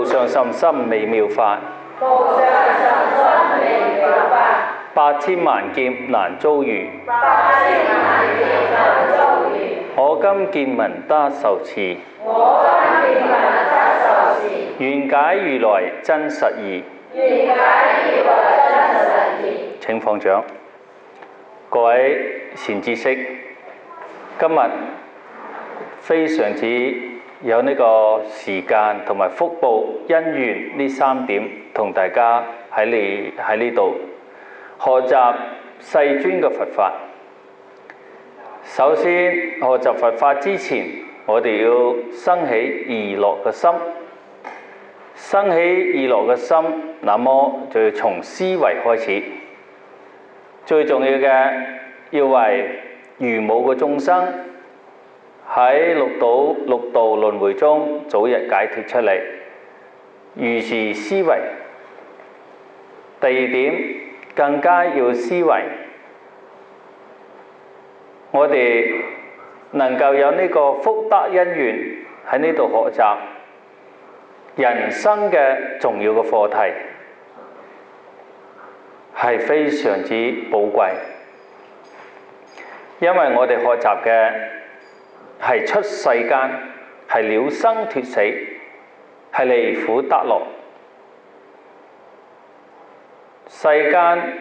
無上甚深微妙法，無上甚深微妙法，百千萬劫難遭遇。百千萬劫難遭遇。我今見聞得受持，我今見聞得受持，願解如來真實義。願解如來真實義。請放掌。各位善知識，今日非常之有呢個時間同埋福報因緣呢3點，同大家喺呢度學習世尊嘅佛法。首先學習佛法之前，我哋要生起意樂嘅心。生起意樂嘅心，那麼就要從思維開始。最重要嘅要為如母嘅眾生喺六道輪迴中早日解脫出嚟，如是思維。第二點，更加要思維，我哋能夠有呢個福德因緣喺呢度學習人生嘅重要嘅課題，係非常之寶貴。因為我哋學習嘅係出世間，係了生脫死，係離苦得樂。世間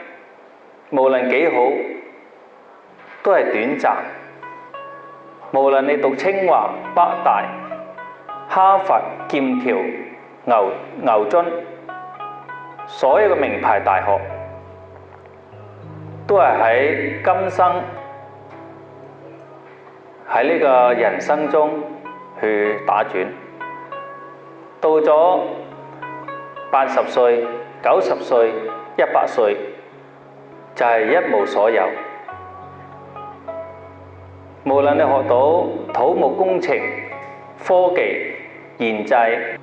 無論幾好，都係短暫。無論你讀清華、北大、哈佛、劍橋、牛津，所有嘅名牌大學，都係喺今生喺呢個人生中去打轉。到咗80歲、90歲、100歲，就係一無所有。無論你學到土木工程、科技、研製，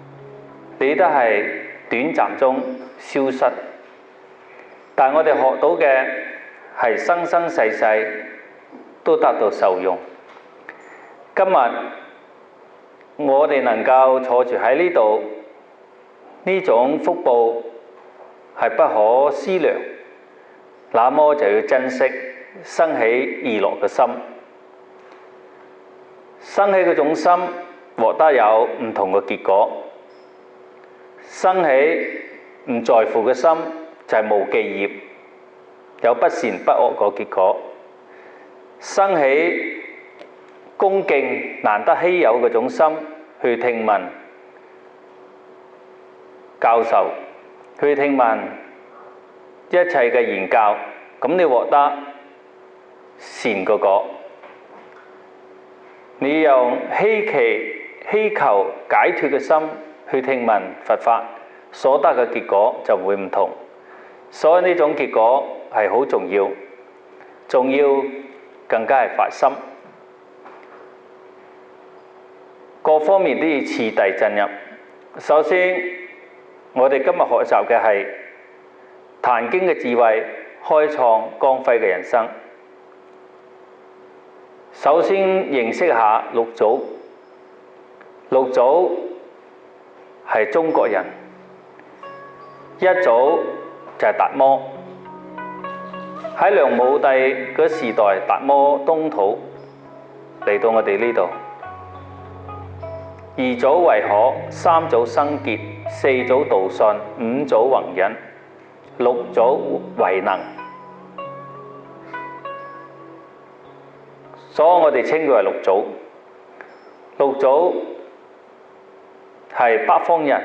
你都係短暫中消失。但我哋學到嘅係生生世世都得到受用。今日我哋能夠坐住喺呢度，呢種福報係不可思量，那麼就要珍惜，生起意樂嘅心。生起嗰種心，獲得有唔同嘅結果。生起唔在乎嘅心，就係無記業，有不善不惡個結果。生起恭敬難得稀有嗰種心，去聽聞教授，去聽聞一切嘅言教，咁你獲得善個果。你用希求解脫嘅心去聽聞佛法，所得嘅結果就會唔同。所以呢種結果係好重要，重要更加係發心，各方面都要次第進入。首先，我哋今日學習嘅係壇經嘅智慧，開創光輝嘅人生。首先認識下六祖。六祖係中國人，一祖就係達摩。喺梁武帝嗰時代，達摩東土嚟到我哋呢度。二祖慧可，三祖生潔，四祖道信，五祖弘忍，六祖慧能。所以我哋稱佢為六祖。六祖係北方人，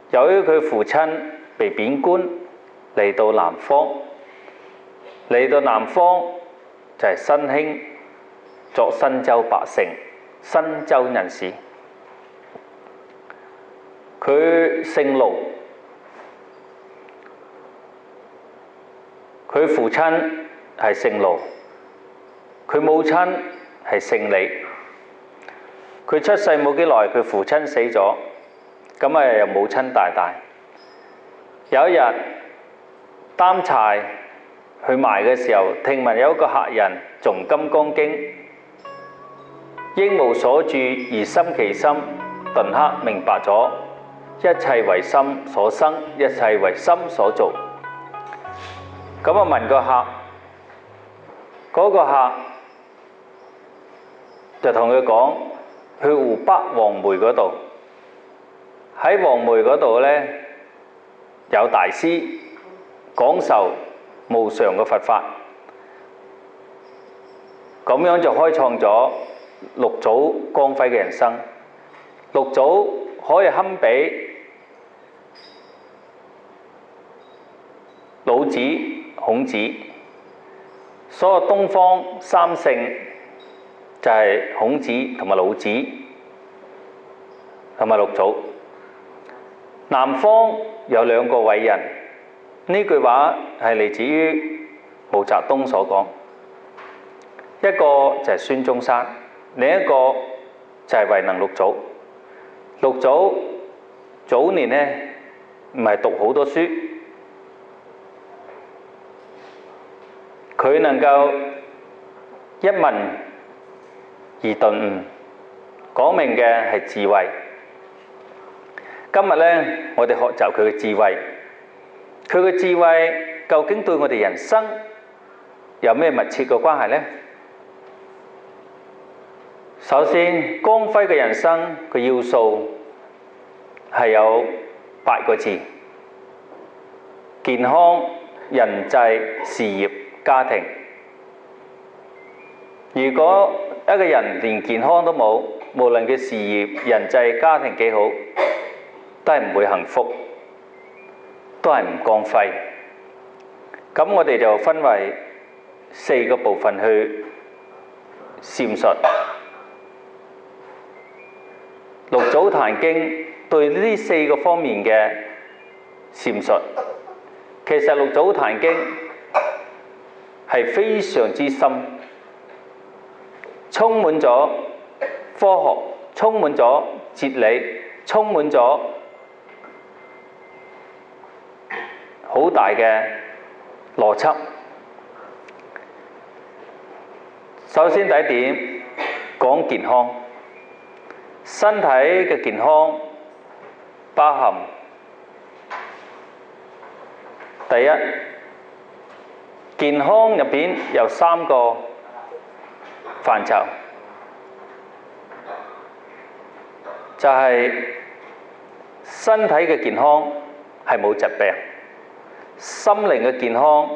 由於佢父親被貶官嚟到南方，就係新興作新州百姓、新州人士。佢姓盧，佢父親係姓盧，佢母親係姓李。佢出世冇幾耐，佢父親死咗，咁又母親大大。有一日擔柴去賣嘅時候，聽聞有一個客人誦《金剛經》，應無所住而心其心，頓刻明白咗一切為心所生，一切為心所做。咁我問個客，嗰個客就同佢講，去湖北黃梅嗰度，喺黃梅嗰度呢，有大師講授無常嘅佛法，咁樣就開創咗六祖光輝嘅人生。六祖可以堪比老子、孔子，所有東方三聖就係孔子同埋老子同埋六祖。南方有兩個偉人，呢句話係嚟自於毛澤東所講，一個就係孫中山，另一個就係慧能六祖。六祖早年呢唔係讀好多書，佢能夠一問而頓悟，講明嘅係智慧。今日呢，我哋學習佢嘅智慧，佢嘅智慧究竟對我哋人生有咩密切嘅關係呢？首先，光輝嘅人生嘅要素係有8個字：健康、人際、事業、家庭。如果一個人連健康都冇，無論佢事業、人際、家庭幾好，都係唔會幸福，都係唔光輝。咁我哋就分為4個部分去闡述。六祖壇經對呢4個方面嘅闡述，其實六祖壇經係非常之深，充滿咗科學，充滿咗哲理，充滿咗好大嘅邏輯。首先第一點講健康。身體嘅健康包含第一，健康入邊有3個範疇，就係身體嘅健康係冇疾病，心靈嘅健康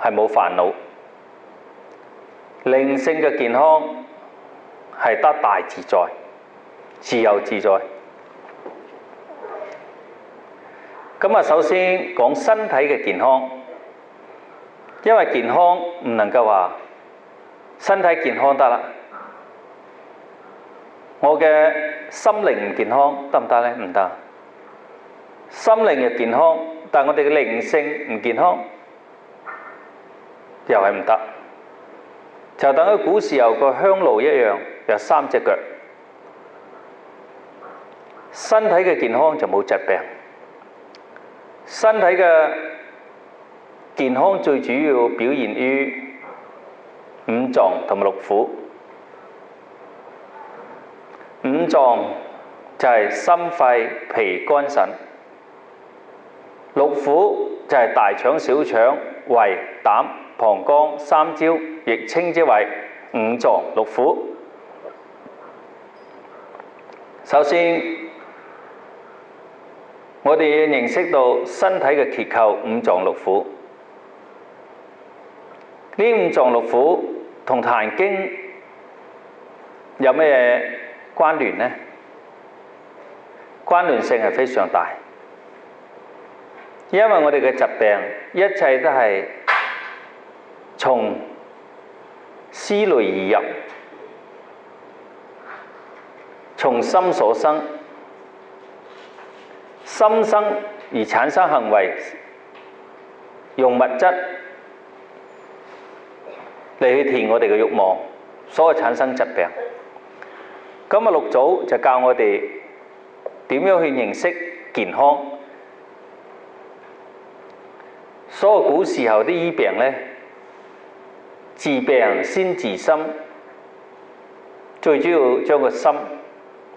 係冇煩惱，靈性嘅健康係得大自在。自由自在。咁啊，首先講身體嘅健康，因為健康唔能夠話身體健康得啦，我嘅心靈唔健康得唔得呢？唔得。心靈嘅健康，但係我哋嘅靈性唔健康，又係唔得。就等於古時候個香爐一樣，有3隻腳。身體嘅健康就冇疾病，身體嘅健康最主要表現於5臟同埋6腑。5臟就係心肺脾肝腎，6腑就係大腸小腸胃膽膀胱三焦，亦稱之為5臟6腑。首先我哋要認識到身體嘅結構5臟6腑。呢5臟6腑同《壇經》有咩關聯呢？關聯性係非常大，因為我哋嘅疾病一切都係從思慮而入，從心所生。心生而產生行為，用物質嚟去填我哋嘅慾望，所以產生疾病。咁啊，六祖就教我哋點樣去認識健康。所有古時候啲醫病呢，治病先治心，最主要將個心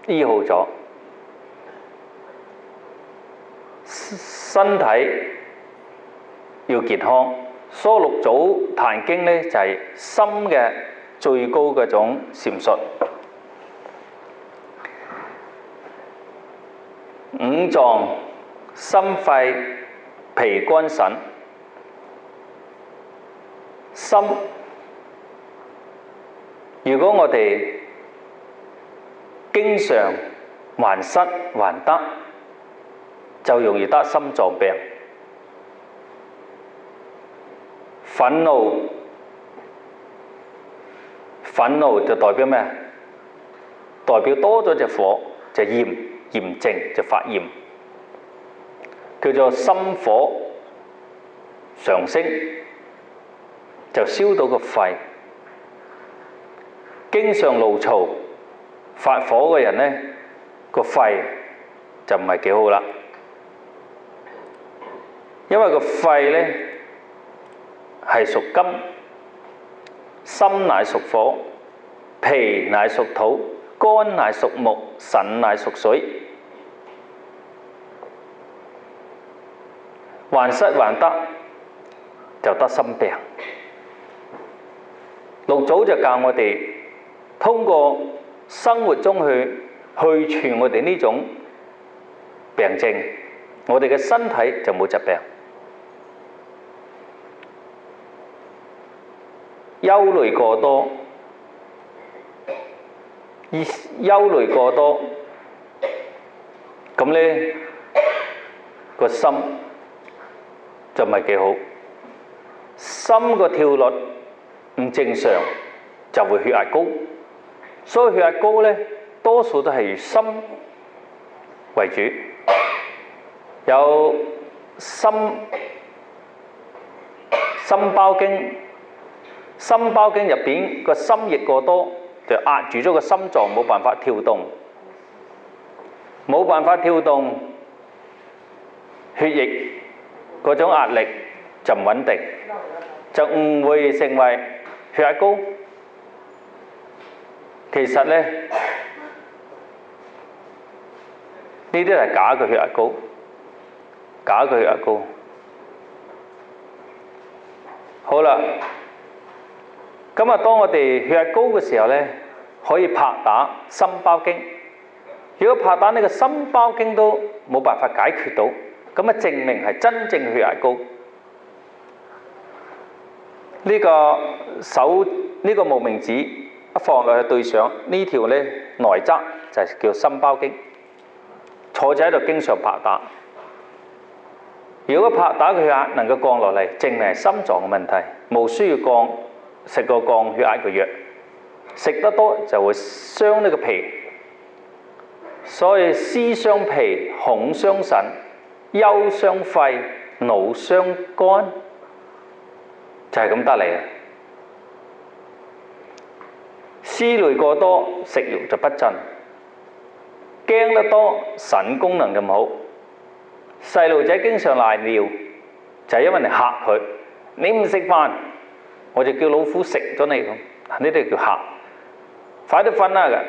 醫好咗。身體要健康。所以六祖壇經呢，就係心嘅最高嗰種闡述。五臟、心肺、脾肝腎，心，如果我哋經常患失患得，就容易得心臟病。憤怒就代表咩？代表多咗隻火，就炎症，就發炎，叫做心火上升，就燒到個肺。經常怒嘈發火嘅人呢，個肺就唔係幾好啦，因為個肺呢係屬金，心乃屬火，脾乃屬土，肝乃屬木，腎乃屬水。患失患得就得心病。六祖就教我哋通過生活中去除我哋呢種病症，我哋嘅身體就冇疾病。憂慮過多，咁呢個心就唔係幾好，心個跳率唔正常，就會血壓高。所以血壓高呢，多數都係以心為主，有心包經。心包經入邊個心液過多，就壓住咗個心臟，冇辦法跳動，血液嗰種壓力就唔穩定，就唔會成為血壓高。其實呢，呢啲係假嘅血壓高，好啦。咁啊，當我哋血壓高嘅時候呢，可以拍打心包經。如果拍打呢個心包經都冇辦法解決到，咁啊證明係真正血壓高。呢個無名指一放落去對上呢條呢內側就係叫心包經。坐住喺度經常拍打，如果拍打嘅血壓能夠降落嚟，證明係心臟嘅問題，無需要食個降血壓嘅藥，食得多就會傷呢個脾，所以思傷脾，恐傷腎，憂傷肺，惱傷肝，就係咁得嚟嘅。思慮過多，食慾就不振，驚得多，腎功能就唔好。細路仔經常賴尿，就係因為你嚇佢，你唔食飯，我就叫老虎食咗你咁，呢啲叫嚇。快啲瞓啦，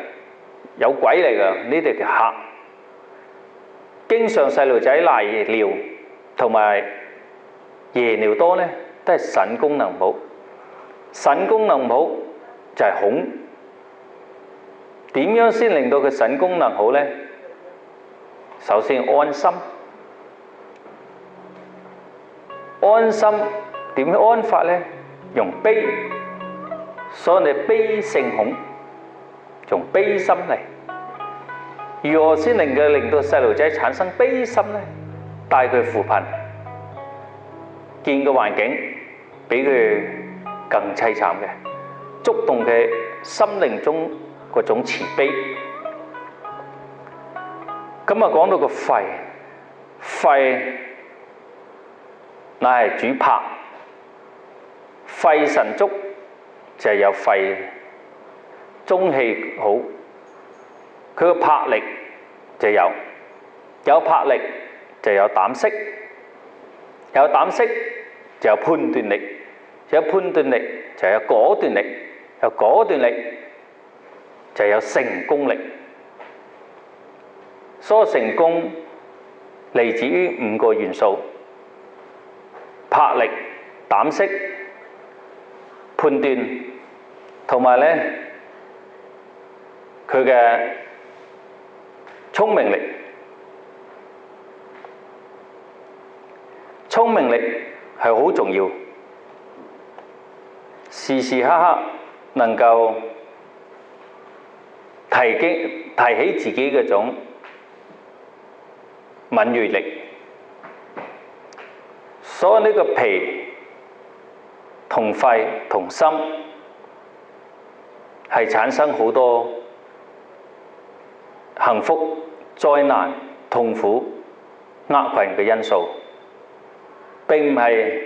有鬼嚟㗎，呢啲叫嚇。經常細路仔賴尿同埋夜尿多呢，都係腎功能唔好。腎功能唔好就係恐。點樣先令到佢腎功能好呢？首先安心。安心點樣安法呢？用悲，所以你悲勝恐，用悲心嚟。如何先令到細路仔產生悲心呢？帶佢扶貧，見個環境比佢更凄慘嘅，觸動佢心靈中嗰種慈悲。咁啊，講到個肺，肺乃係主魄，肺神足就係有肺，中氣好，佢個魄力就有魄力就有膽識，有膽識就有判斷力，有判斷力就有果斷力，有果斷力就有成功力。所以成功嚟自於5個元素：魄力、膽識、判斷，同埋咧佢嘅聰明力。聰明力係好重要，時時刻刻能夠提起自己嗰種敏鋭力。所以呢個脾同肺同心係產生好多幸福、災難、痛苦、厄困嘅因素。並唔係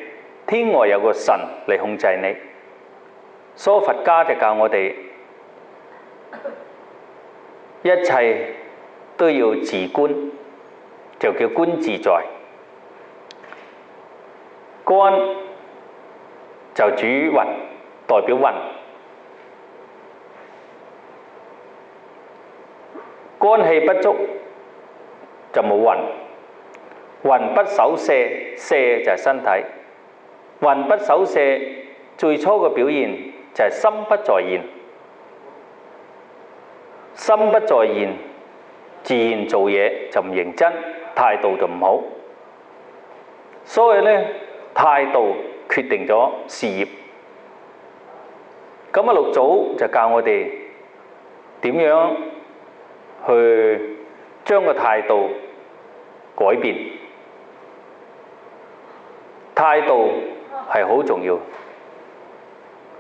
天外有個神嚟控制你，所以佛家就教我哋一切都要自觀，就叫觀自在。肝就主運，代表運。肝氣不足就冇運。魂不守舍，舍就係身體。魂不守舍，最初嘅表現就係心不在焉。心不在焉，自然做嘢就唔認真，態度就唔好。所以咧，態度決定咗事業。咁啊，六祖就教我哋點樣去將個態度改變。態度係好重要，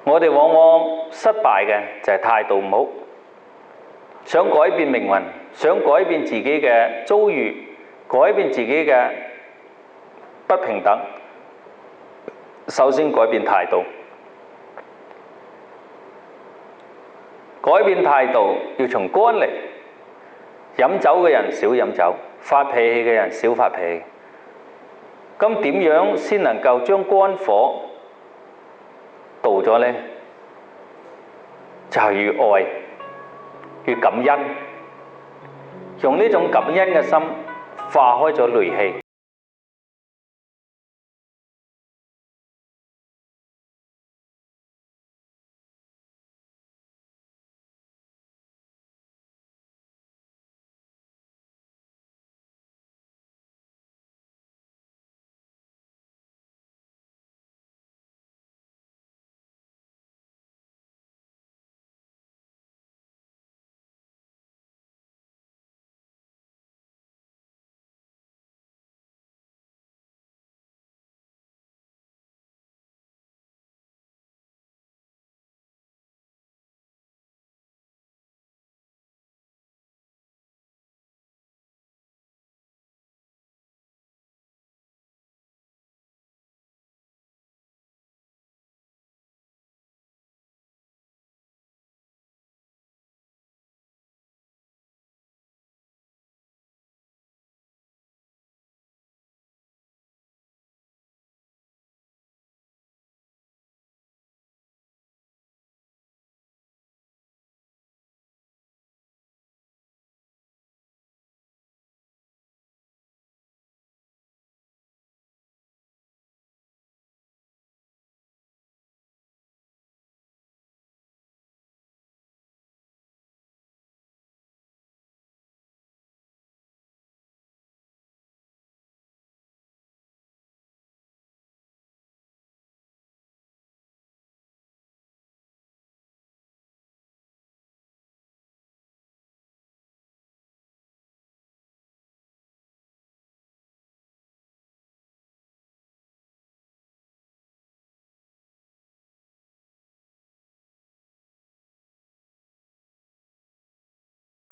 我哋往往失敗嘅就係態度唔好。想改變命運，想改變自己嘅遭遇，改變自己嘅不平等，首先改變態度。改變態度要從肝嚟，飲酒嘅人少飲酒，發脾氣嘅人少發脾氣。咁點樣先能夠將肝火導咗呢？就係越愛越感恩，用呢種感恩嘅心化開咗戾氣。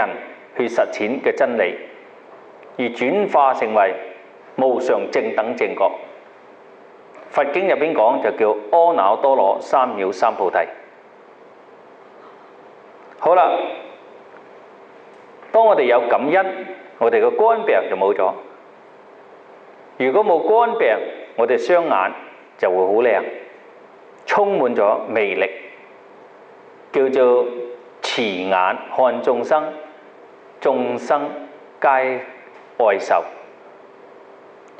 人去實踐嘅真理，而轉化成為無上正等正覺。佛經入邊講就叫阿耨多羅三藐三菩提。好啦，當我哋有感恩，我哋個肝病就冇咗。如果冇肝病，我哋雙眼就會好靚，充滿咗魅力，叫做慈眼看眾生，眾生皆愛受。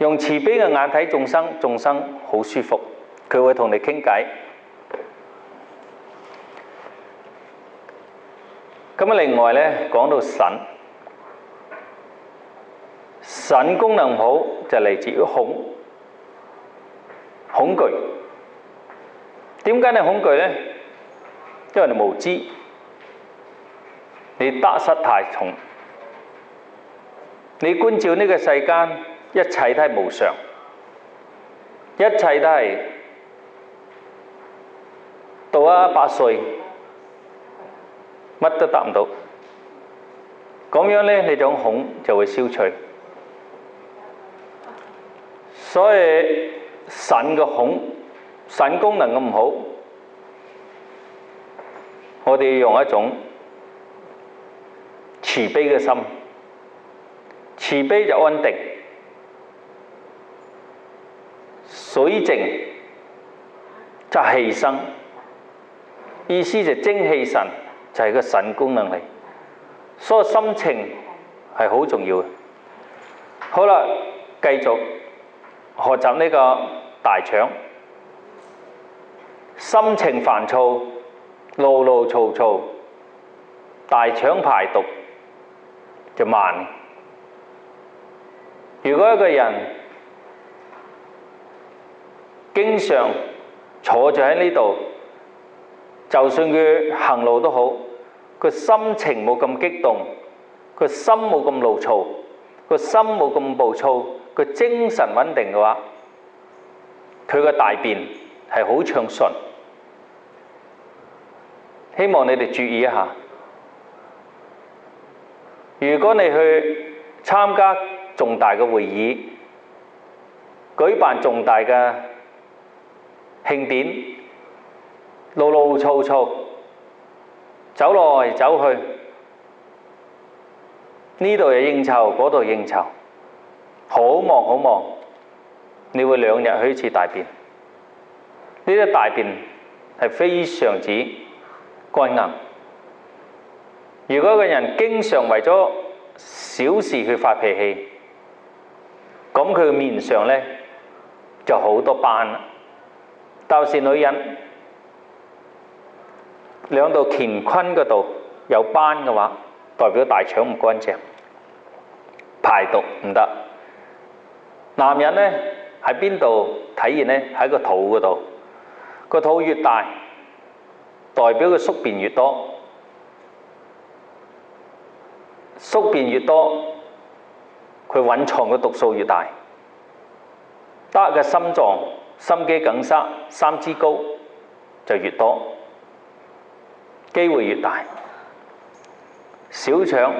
用慈悲嘅眼睇眾生，眾生好舒服，佢會同你傾偈。咁另外呢，講到腎，腎功能唔好就嚟自於恐懼。點解你恐懼呢？因為你無知，你得失太重，你觀照呢個世間，一切都係無常，一切都係到100歲，乜都得唔到。咁樣呢，你種恐就會消除。所以腎嘅腎功能咁唔好，我哋要用一種慈悲嘅心，慈悲就安定，水靜就氣生，意思就精氣神就係個腎功能嚟，所以心情係好重要嘅。好啦，繼續學習呢個大腸，心情煩躁、怒怒嘈嘈，大腸排毒就慢。如果一個人經常坐住喺呢度，就算佢行路都好，個心情冇咁激動，個心冇咁怒嘈，個心冇咁暴躁，個精神穩定嘅話，佢個大便係好暢順。希望你哋注意一下，如果你去參加重大嘅會議，舉辦重大嘅慶典，怒怒嘈嘈，走來走去，呢度又應酬，嗰度應酬，好忙好忙，你會2日去一次大便。呢啲大便係非常之乾硬。如果一個人經常為咗小事去發脾氣，咁佢面上呢就好多斑啦。特別是女人，兩度乾坤嗰度有斑嘅話，代表大腸唔乾淨，排毒唔得。男人呢喺邊度體現呢？喺個肚嗰度，個肚越大，代表佢宿便越多，宿便越多，佢蘊藏嘅毒素越大，得嘅心臟、心肌梗塞、三脂高就越多，機會越大。小腸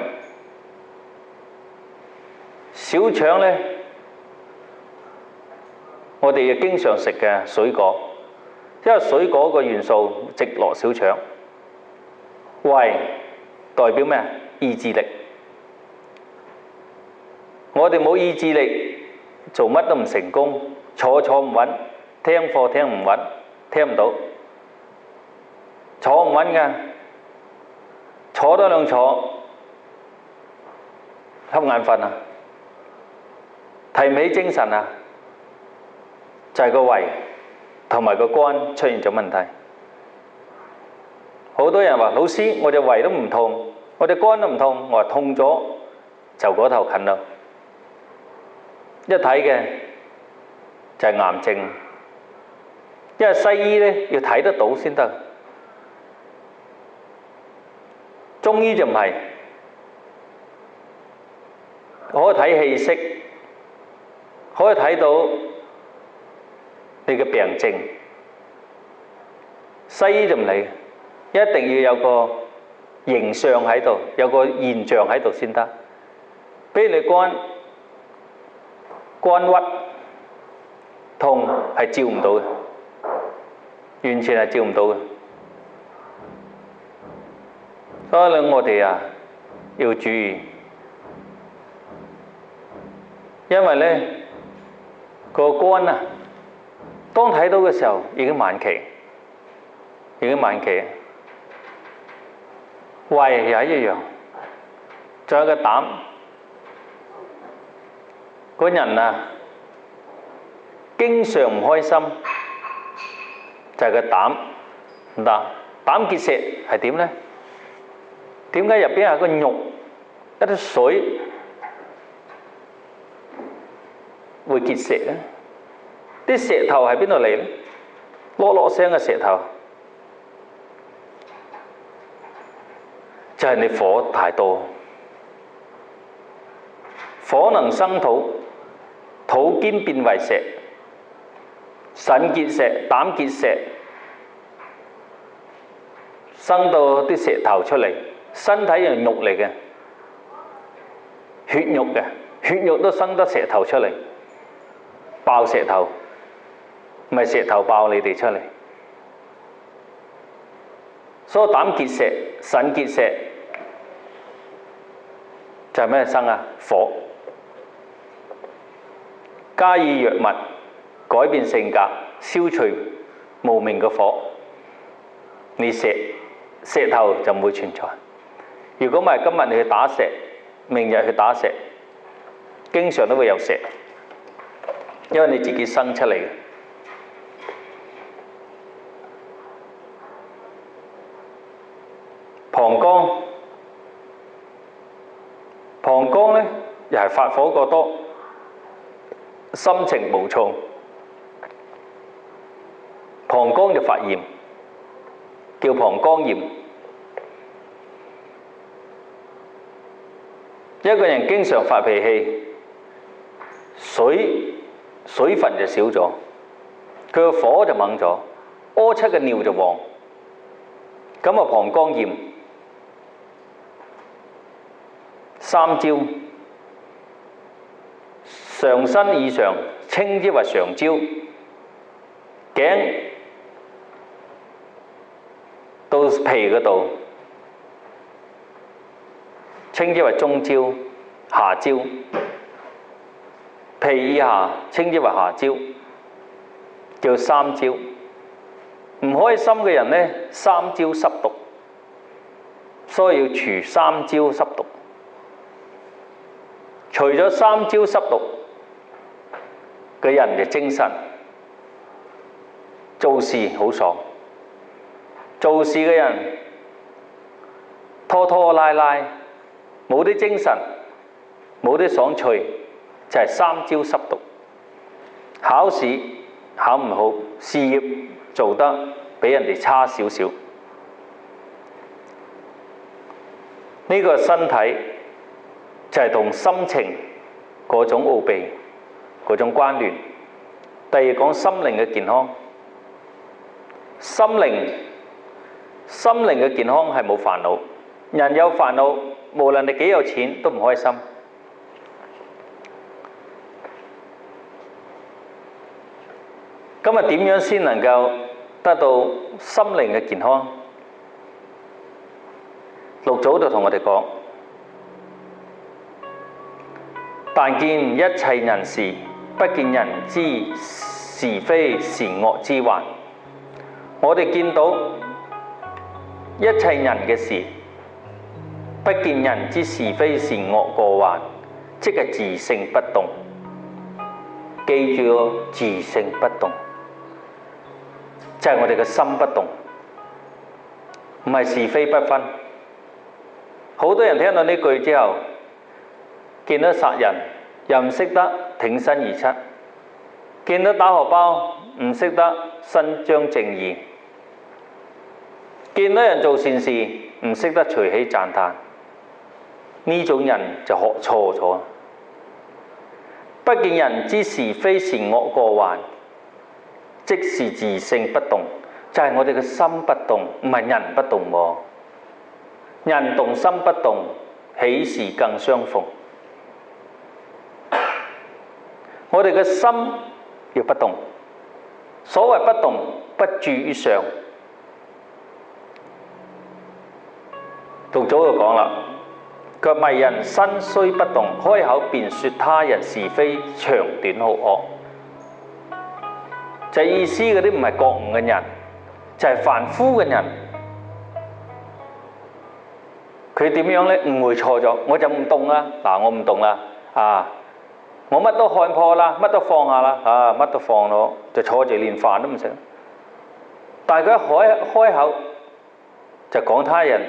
呢，我哋要經常食嘅水果，因為水果個元素直落小腸。胃代表咩？意志力。我哋冇意志力，做乜都唔成功，坐唔穩，聽課聽唔穩，聽唔到，坐唔穩㗎，坐多兩坐，瞌眼瞓啊，提唔起精神啊，就係個胃同埋個肝出現咗問題。好多人話：老師，我隻胃都唔痛，我隻肝都唔痛。我話痛咗就嗰頭近啦。一睇嘅就係癌症，因為西醫呢要睇得到先得，中醫就唔係，可以睇氣息，可以睇到你嘅病症。西醫就唔理，一定要有個形象喺度，有個現象喺度先得。比如你肝鬱痛係照唔到嘅，完全係照唔到嘅。所以我哋要注意，因為呢個肝當睇到嘅時候已經晚期，胃又一樣，仲有個膽。個人經常唔開心，就係個膽唔得。膽結石係點呢？點解入邊係個肉一啲水會結石呢？啲石頭喺邊度嚟呢？落落聲嘅石頭，就係你火太多。火能生土，土堅變為石，腎結石、膽結石，生到啲石頭出嚟。身體係肉嚟嘅，血肉嘅，血肉都生得石頭出嚟，爆石頭，唔係石頭爆你哋出嚟。所以膽結石、腎結石就係咩生啊？火。加以藥物改變性格，消除無名嘅火，你石頭就唔會存在。如果唔係今日你去打石，明日去打石，經常都會有石，因為你自己生出嚟嘅。膀胱呢又係發火過多，心情暴躁，膀胱就發炎，叫膀胱炎。一個人經常發脾氣，水分就少咗，佢個火就猛咗，屙出嘅尿就黃，咁啊膀胱炎。三焦，上身以上稱之為上焦，頸到皮嗰度稱之為中焦，下焦，皮以下稱之為下焦，叫三焦。唔開心嘅人呢，三焦濕毒，所以要除三焦濕毒。除咗三焦濕毒嘅人就精神，做事好爽。做事嘅人拖拖拉拉，冇啲精神，冇啲爽趣，就係三焦濕毒。考試考唔好，事業做得比人哋差少少。呢個身體就係同心情嗰種奧秘、嗰種關聯。第二講心靈嘅健康，心靈嘅健康係冇煩惱。人有煩惱，無論你幾有錢都唔開心。今日點樣先能夠得到心靈嘅健康？六祖就同我哋講：但見一切人事，不見人之是非善惡之患。我哋見到一切人嘅事，不見人之是非善惡過患，即係自性不動。記住，自性不動就係我哋嘅心不動，唔係是非不分。好多人聽到呢句之後，見到殺人又唔識得挺身而出，見到打荷包唔識得伸張正義，見到人做善事唔識得隨喜讚歎，呢種人就學錯咗。不見人之是非善惡過患，即是自性不動，就係我哋嘅心不動，唔係人不動喎。人動心不動，喜事更相逢。我哋嘅心要不動，所謂不動，不住於上。六祖就講啦，佢話迷人身雖不動，開口便說他人是非長短好惡。就意思嗰啲唔係覺悟嘅人，就係凡夫嘅人。佢點樣呢？誤會錯咗，我就唔動啦。嗱，我唔動啦。我乜都看破啦，乜都放下啦，乜都放咗，就坐住連飯都唔食。但係佢一開口就講他人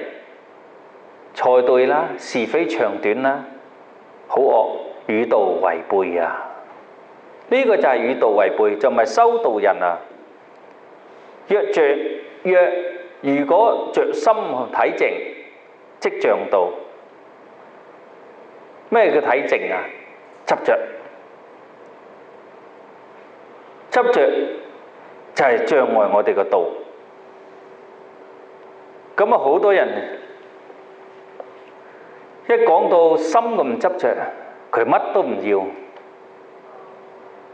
錯對啦，是非長短啦，好惡，與道違背啊！呢個就係與道違背，就唔係修道人啊！如果着心體靜，即像道。咩叫體靜啊？執着就係障礙我哋嘅道。咁啊，好多人一講到心咁執着，佢乜都唔要。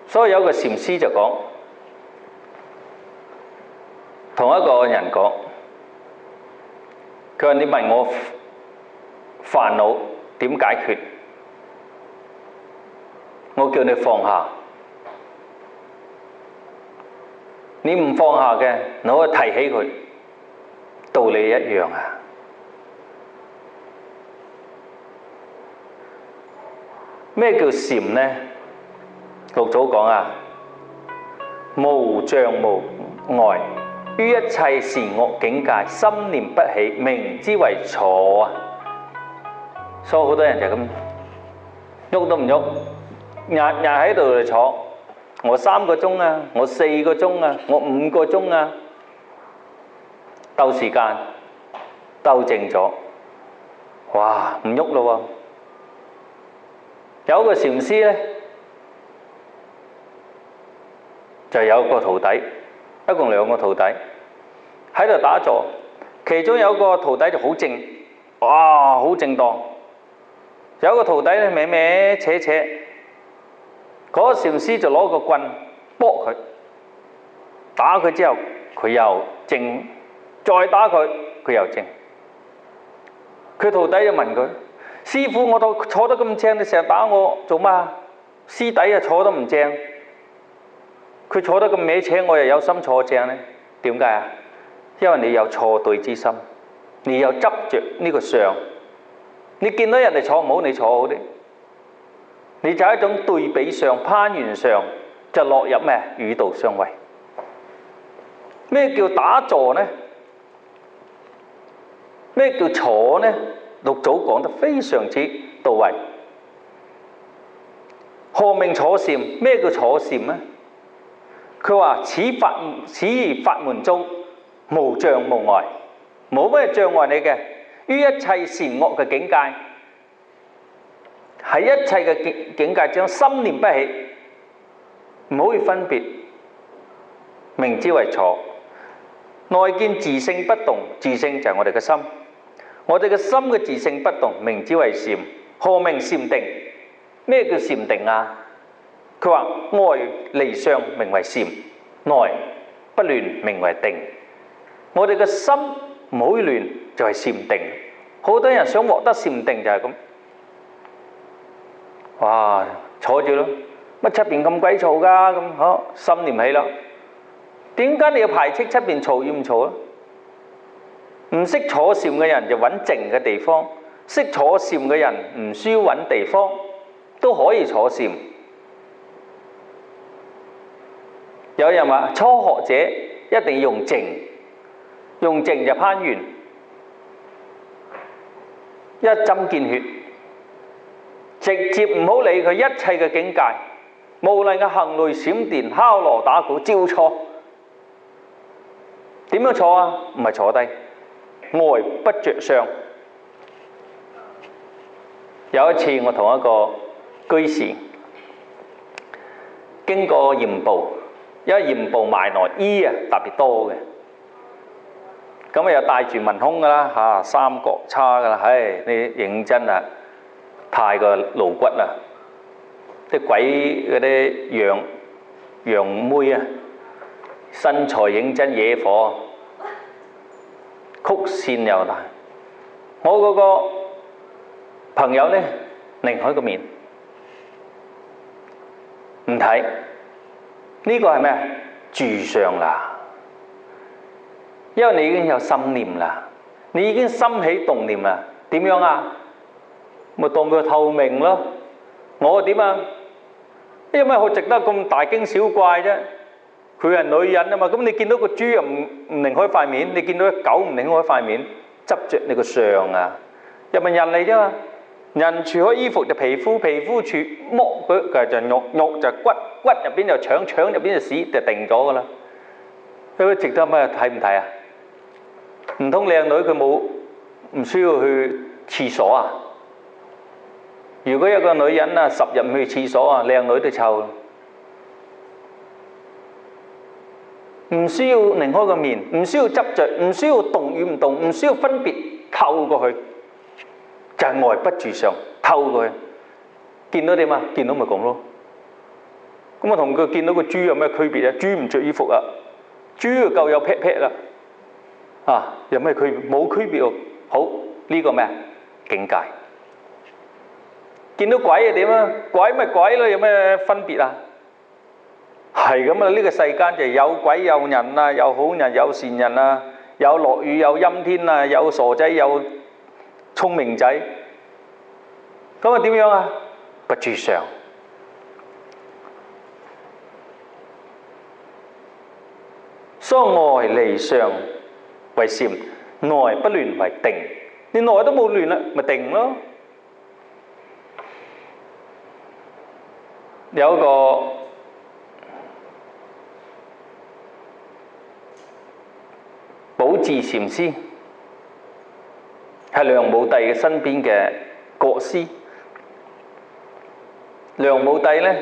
所以有個禪師就講，同一個人講，佢話你問我煩惱點解決，我叫你放下。你唔放下嘅，我提起佢，道理一樣啊。咩叫禪呢？六祖講啊，無障無礙，於一切善惡境界，心念不起，名之為坐啊。所以好多人就咁喐都唔喐，日日喺度嚟坐。我3個鐘啊，我4個鐘啊，我5個鐘啊，鬥時間，鬥靜咗，哇，唔喐咯喎！有個禪師呢，就有個徒弟，一共2個徒弟喺度打坐，其中有個徒弟就好靜，哇，好正當；有個徒弟咧歪歪斜斜，嗰個禪師就攞個棍搏佢，打佢之後佢又靜，再打佢佢又靜。佢徒弟就問佢：師父，我坐得咁正，你成日打我做乜？師弟啊，坐得唔正。佢坐得咁歪斜，我又有心坐正呢？點解啊？因為你有錯對之心，你有執着呢個相。你見到人哋坐唔好，你坐好啲，你就係一種對比相、攀緣相，就落入咩與道相違。咩叫打坐呢？咩叫坐呢？六祖講得非常之到位。何名坐禪？咩叫坐禪呢？佢話：此法門中無障無礙，冇咩障礙你嘅。於一切善惡嘅境界，喺一切嘅境界之中，心念不起，唔好去分別，名之為坐。內見自性不動，自性就係我哋嘅心，我哋嘅心嘅自性不動，名之為禪。何名禪定？咩叫禪定啊？佢話：外離相名為禪，內不亂名為定。我哋嘅心唔好亂，就係禪定。好多人想獲得禪定就係咁，哇，坐住咯，乜出邊咁鬼嘈㗎？咁好，心念起啦。點解你要排斥出邊嘈與唔嘈啊？唔識坐禪嘅人就揾靜嘅地方，識坐禪嘅人唔需要揾地方，都可以坐禪。有人話初學者一定要用靜，用靜就攀緣，一針見血，直接唔好理佢一切嘅境界，無論嘅行雷閃電、敲鑼打鼓，照錯。點樣坐啊？唔係坐低，外不着相。有一次我同一個居士經過鹽步，因為鹽步賣內衣啊特別多嘅，咁啊又帶住文胸噶啦嚇，三角叉噶啦，唉，你認真啊，太過露骨啦！啲鬼嗰啲洋妹啊，身材認真惹火，曲線又大。我嗰個朋友呢，擰開個面唔睇，呢個係咩？住相啦。因為你已經有心念啦，你已經心起動念啦。點樣啊？咪當佢透明咯。我點啊？因為好值得咁大驚小怪啫？佢係女人啊嘛，咁你見到個豬又唔擰開塊面，你見到隻狗唔擰開塊面，執着你個相啊！又咪人嚟啫嘛？人除開衣服就皮膚，皮膚除剝佢就肉，肉就骨，骨入邊就腸，腸入邊就屎，就定咗噶啦。佢值得咩睇唔睇啊？唔通靚女佢唔需要去廁所啊？如果有個女人啊10日唔去廁所啊，靚女都臭。唔需要擰開個面，唔需要執着，唔需要動與唔動，唔需要分別，透過去就係愛不住相，透過去見到點啊？見到咪咁咯。咁我同佢見到個豬有咩區別啊？豬唔着衣服啊，豬就夠有劈劈啦。啊，有咩區別？冇區別喎。好，呢個咩啊？境界。見到鬼係點啊？鬼咪鬼咯，有咩分別啊？係咁啊！呢個世間就有鬼有人啊，有好人有善人啊，有落雨有陰天啊，有傻仔有聰明仔。咁啊點樣啊？不住相。所以外離相為禪，內不亂為定。你內都冇亂啦，咪定咯。有一個寶智禪師，係梁武帝嘅身邊嘅國師。梁武帝呢，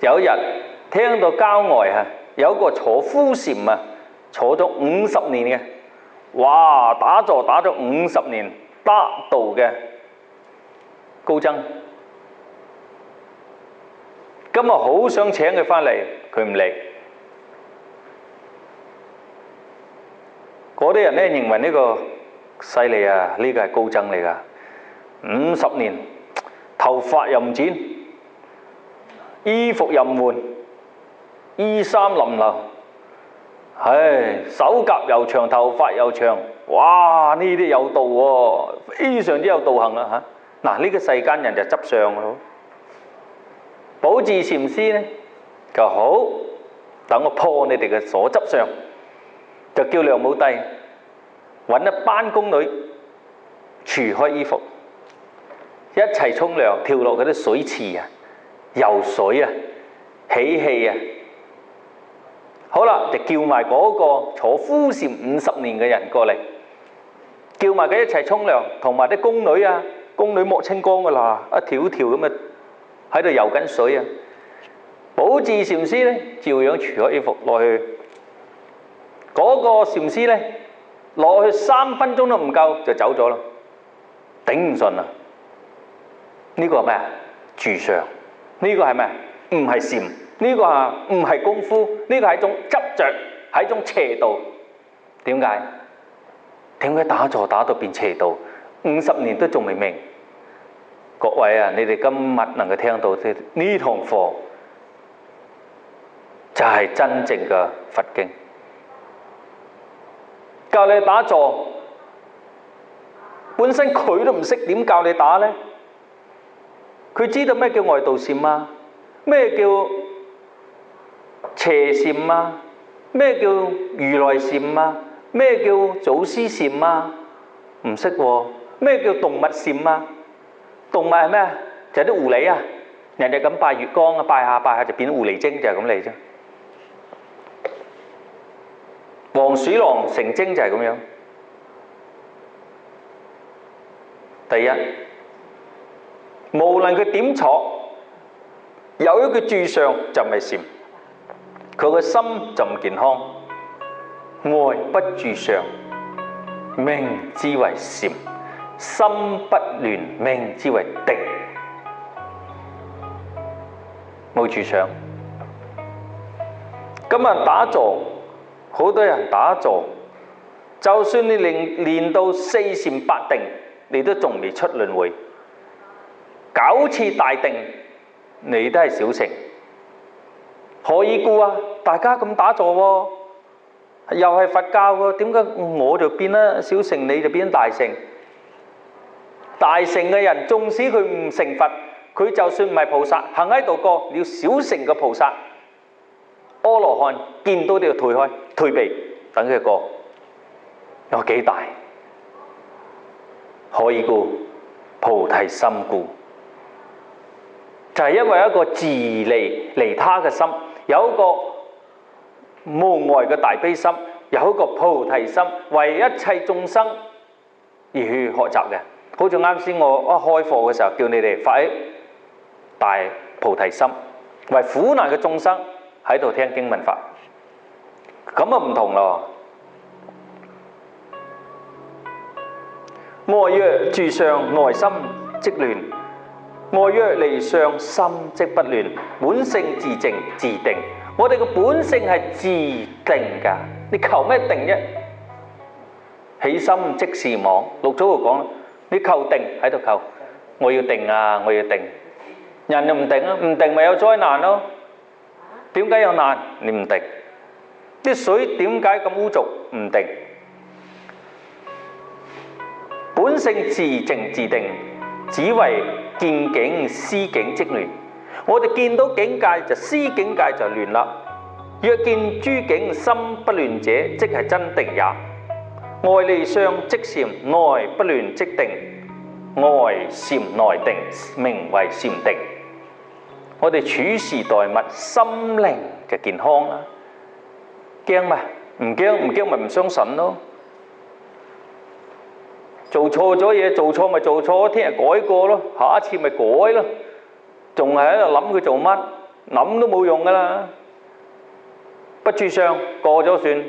有一日聽到郊外有一個坐敷禪啊，坐咗50年嘅，哇！打坐打咗50年，得道嘅高僧。今日好想請佢返嚟，佢唔嚟。嗰啲人呢認為呢個犀利啊，呢個係高僧嚟㗎，50年頭髮又唔剪，衣服又唔換，衣衫襤褸，唉，手甲又長，頭髮又長，哇！呢啲有道喎，非常之有道行啊嚇。嗱，呢個世間人就執相咯。寶智禪師呢就好，等我破你哋嘅所執相，就叫梁武帝揾一班宮女除開衣服，一齊沖涼，跳落嗰啲水池啊，游水啊，喜氣啊。好啦，就叫埋嗰個坐敷禪50年嘅人過嚟，叫埋佢一齊沖涼，同埋啲宮女啊，宮女莫清光噶啦，一條條咁啊喺度游緊水啊。寶智禪師呢，照樣除開衣服落去。嗰個禪師呢，落去3分鐘都唔夠就走咗啦，頂唔順啦。呢個係咩啊？住相。呢個係咩？唔係禪。呢個啊唔係功夫，呢個係一種執着，係一種邪道。點解？點解打坐打到變邪道？50年都仲未明。各位啊，你哋今日能夠聽到呢堂課，就係真正嘅佛經。教你打坐，本身佢都唔識點教你打呢？佢知道咩叫外道禪啊？咩叫邪禪啊？咩叫如來禪啊？咩叫祖師禪啊？唔識喎。咩叫動物禪啊？動物係咩啊？就係啲狐狸啊，人哋咁拜月光啊，拜下拜下就變狐狸精，就係咁嚟啫。黃鼠狼成精就係咁樣。第一，無論佢點坐，有一個住相就唔係禪，佢個心就唔健康。外不住相，名之為禪；心不亂，名之為定。冇住相。今日打坐，好多人打坐，就算你練到4禪8定，你都仲未出輪迴。9次大定，你都係小乘。何以故啊？大家咁打坐喎，又係佛教喎，點解我就變咗小乘，你就變咗大乘？大乘嘅人，縱使佢唔成佛，佢就算唔係菩薩，行喺度過，你要小乘嘅菩薩、阿羅漢見到都要退避，等佢過。有幾大？可以故菩提心故，就係因為一個自利他嘅心，有一個無礙嘅大悲心，有一個菩提心，為一切眾生而去學習嘅。好似啱先我一開課嘅時候，叫你哋發起大菩提心，為苦難嘅眾生喺度聽經聞法，咁啊唔同咯。外若住相，內心即亂；外若離相，心即不亂。本性自靜自定，我哋嘅本性係自定㗎。你求咩定啫？起心即是妄。六祖就講，你求定喺度求，我要定啊，我要定。人就唔定啊，唔定咪有災難咯。點解有難？你唔定。啲水點解咁污濁？唔定。本性自靜自定，只為見境思境即亂。我哋見到境界就思境界就亂啦。若見諸境心不亂者，即係真定也。外離相即禪，內不亂即定。外禪內定，名為禪定。我哋處事待物，心靈嘅健康啦。驚嘛？唔驚，唔驚咪唔相信咯。做錯咗嘢，做錯咪做錯，聽日改過咯，下一次咪改咯。仲係喺度諗佢做乜？諗都冇用噶啦。不住相，過咗算。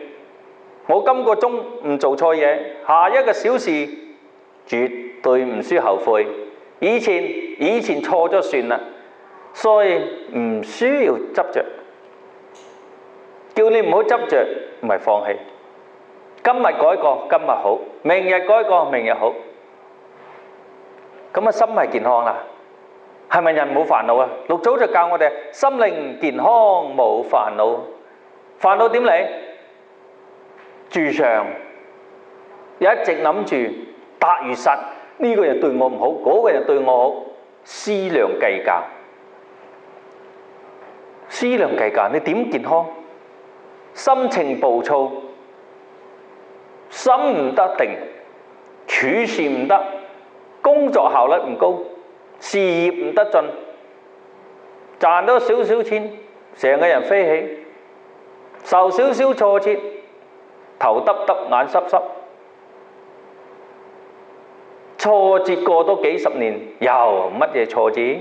我今個鐘唔做錯嘢，下一個小時絕對唔需後悔。以前錯咗算啦，所以唔需要執着。叫你唔好執着，唔係放棄。今日改過，今日好；明日改過，明日好。咁啊，心係健康啦。係咪人冇煩惱啊？六祖就教我哋心靈健康冇煩惱。煩惱點嚟？住相，一直諗住達如實，呢個人對我唔好，嗰個人對我好，思量計較。思量計較，你點健康？心情暴躁。心唔得定，處事唔得，工作效率唔高，事業唔得進，賺到少少錢，成個人飛起，受少少挫折，頭耷耷眼濕濕，挫折過多幾十年，又乜嘢挫折？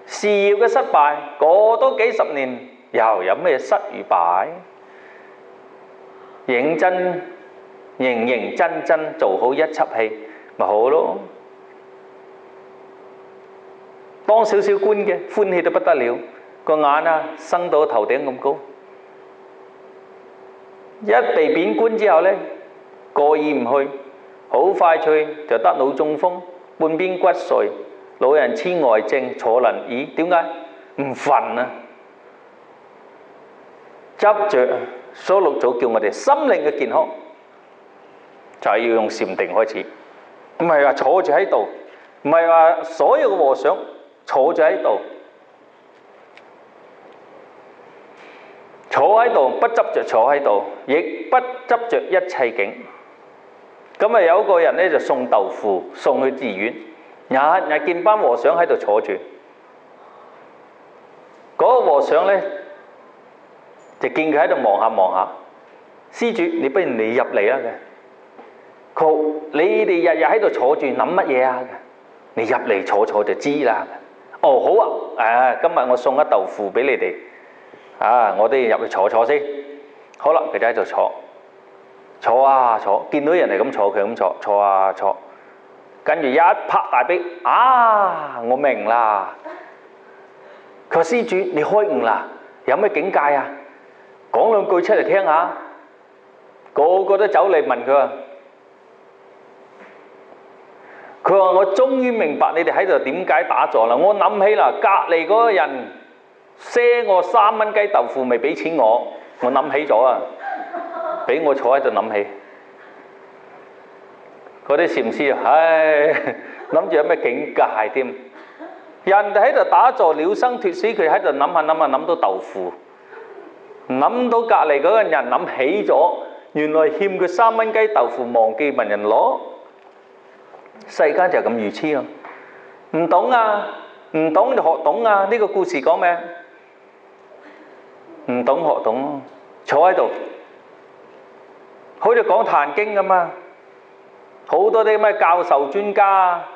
事業嘅失敗過多幾十年，又有咩失與敗？認真做好一輯戲咪好咯。當少少官嘅歡喜到不得了，個眼啊生到頭頂咁高。一被貶官之後呢，過意唔去，好快脆就得腦中風，半邊骨碎，老人痴呆症，坐輪椅。點解？唔瞓啊，執着。所以六祖叫我哋心靈嘅健康，就係要用禪定開始，唔係話坐住喺度，唔係話所有嘅和尚坐住喺度，坐喺度不執着坐喺度，亦不執着一切境。咁啊有個人呢就送豆腐送去寺院，日日見班和尚喺度坐住，嗰個和尚呢就見佢喺度望下望下，施主，你不如你入嚟啊！你哋日日喺度坐住諗乜嘢啊？你入嚟坐坐就知啦。哦，好啊，今日我送一豆腐俾你哋，我哋入去坐坐先。好啦，佢就喺度坐啊坐，見到人哋咁坐，佢咁坐啊坐，跟住一拍大髀，我明啦。佢話施主，你開悟啦，有咩境界啊？講兩句出嚟聽下，個個都走嚟問佢話。佢話我終於明白你哋喺度點解打坐啦！我諗起啦，隔離嗰個人賒我3蚊雞豆腐未俾錢我諗起咗啊！俾我坐喺度諗起，嗰啲禪師諗住有咩境界添？人哋喺度打坐了生脱死，佢喺度諗下諗到豆腐，諗到隔離嗰個人諗起咗，原來欠佢3蚊雞豆腐，忘記問人攞。世間就咁愚痴咯，唔懂啊，唔懂就學懂啊！呢個故事講咩？唔懂學懂，坐喺度，好似講壇經咁啊！好多啲咩教授專家啊，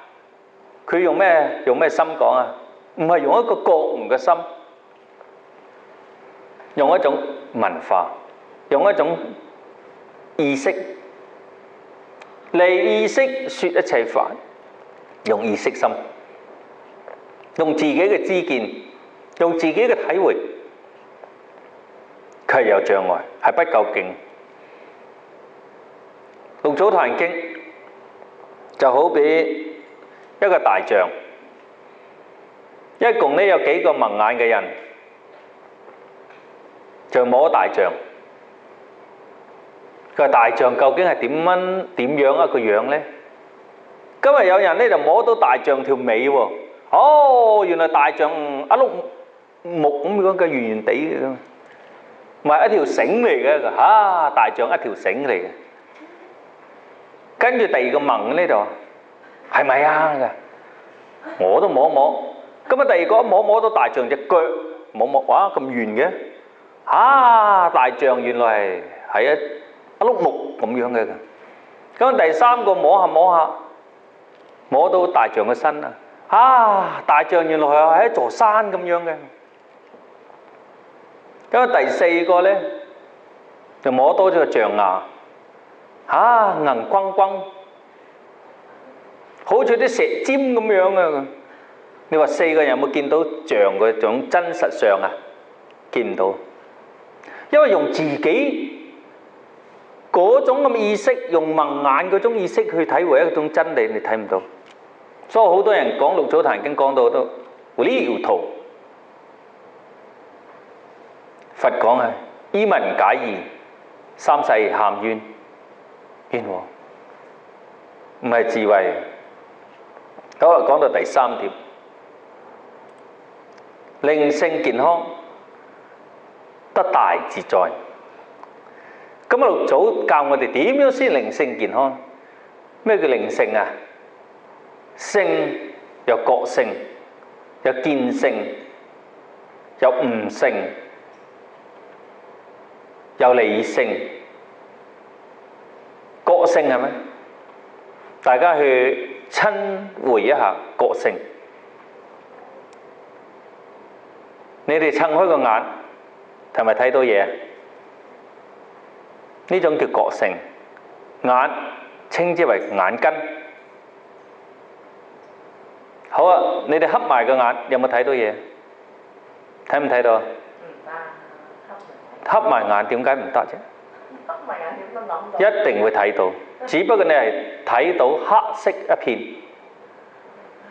佢用咩心講啊？唔係用一個覺悟嘅心，用一種文化，用一種意識，離意識説一切法，用意識心，用自己嘅知見，用自己嘅體會，佢係有障礙，係不夠勁。六祖壇經就好比一個大象，一共呢有幾個盲眼嘅人，就摸大象。佢話大象究竟係點樣一個樣呢？今日有人呢就摸到大象條尾喎，哦，原來大象一碌木咁樣嘅圓圓地嘅，唔係一條繩嚟嘅嚇，大象一條繩嚟嘅。跟住第二個盲呢就話係咪啊？我都摸摸，咁啊第二個一摸到大象隻腳，摸哇咁圓嘅，大象原來係一碌木咁樣嘅。咁第三個摸下，摸到大象嘅身啊！大象原來係一座山咁樣嘅。咁第四個呢，就摸多咗個象牙，硬轟轟，好似啲石尖咁樣啊！你話四個人有冇見到象嗰種真實相啊？見唔到，因為用自己嗰種咁嘅意識，用盲眼嗰種意識去體會一種真理，你睇唔到。所以好多人講六祖壇經講到都糊裏糊塗。佛講係依文解義，三世喊冤枉，唔係智慧。好啦，講到第三點，靈性健康得大自在。咁六祖教我哋點樣先靈性健康？咩叫靈性啊？性有覺性，有見性，有悟性，有理性。覺性係咩？大家去親回一下覺性。你哋撐開個眼，係咪睇到嘢？呢種叫覺性。眼稱之為眼根。好啊，你哋合埋個眼，有冇睇到嘢？睇唔睇到？唔得，合埋眼點解唔得啫？合埋眼點都諗到。一定會睇到，只不過你係睇到黑色一片，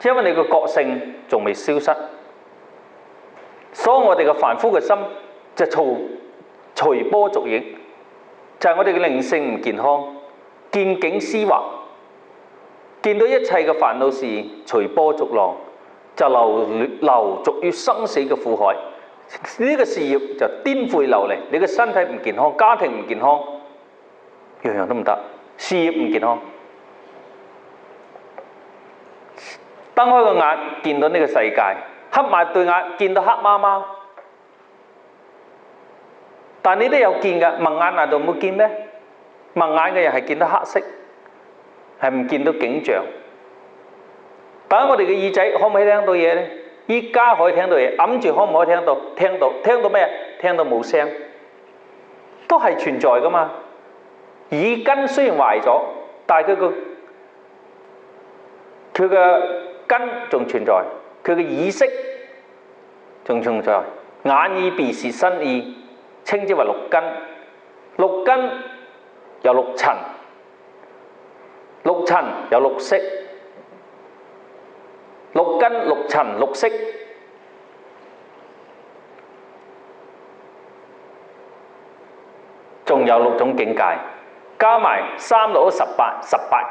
因為你個覺性仲未消失。所以我哋嘅凡夫嘅心就隨波逐影，就係我哋嘅靈性唔健康，見境思惑。見到一切嘅煩惱事隨波逐浪，就流逐於生死嘅苦海。呢個事業就顛沛流離，你嘅身體唔健康，家庭唔健康，樣樣都唔得。事業唔健康，瞪開個眼見到呢個世界，合埋對眼見到黑媽媽。但你都有見㗎，盲眼難道冇見咩？盲眼嘅人係見到黑色，係唔見到景象。但係我哋嘅耳仔可唔可以聽到嘢呢？依家可以聽到嘢，揞住可唔可以聽到？聽到咩？聽到冇聲，都係存在㗎嘛。耳根雖然壞咗，但係佢嘅根仲存在，佢嘅意識仲存在。眼耳鼻舌身意稱之為六根，六根有六塵，六塵有六識，六根六塵六識，仲有六種境界，加埋3六18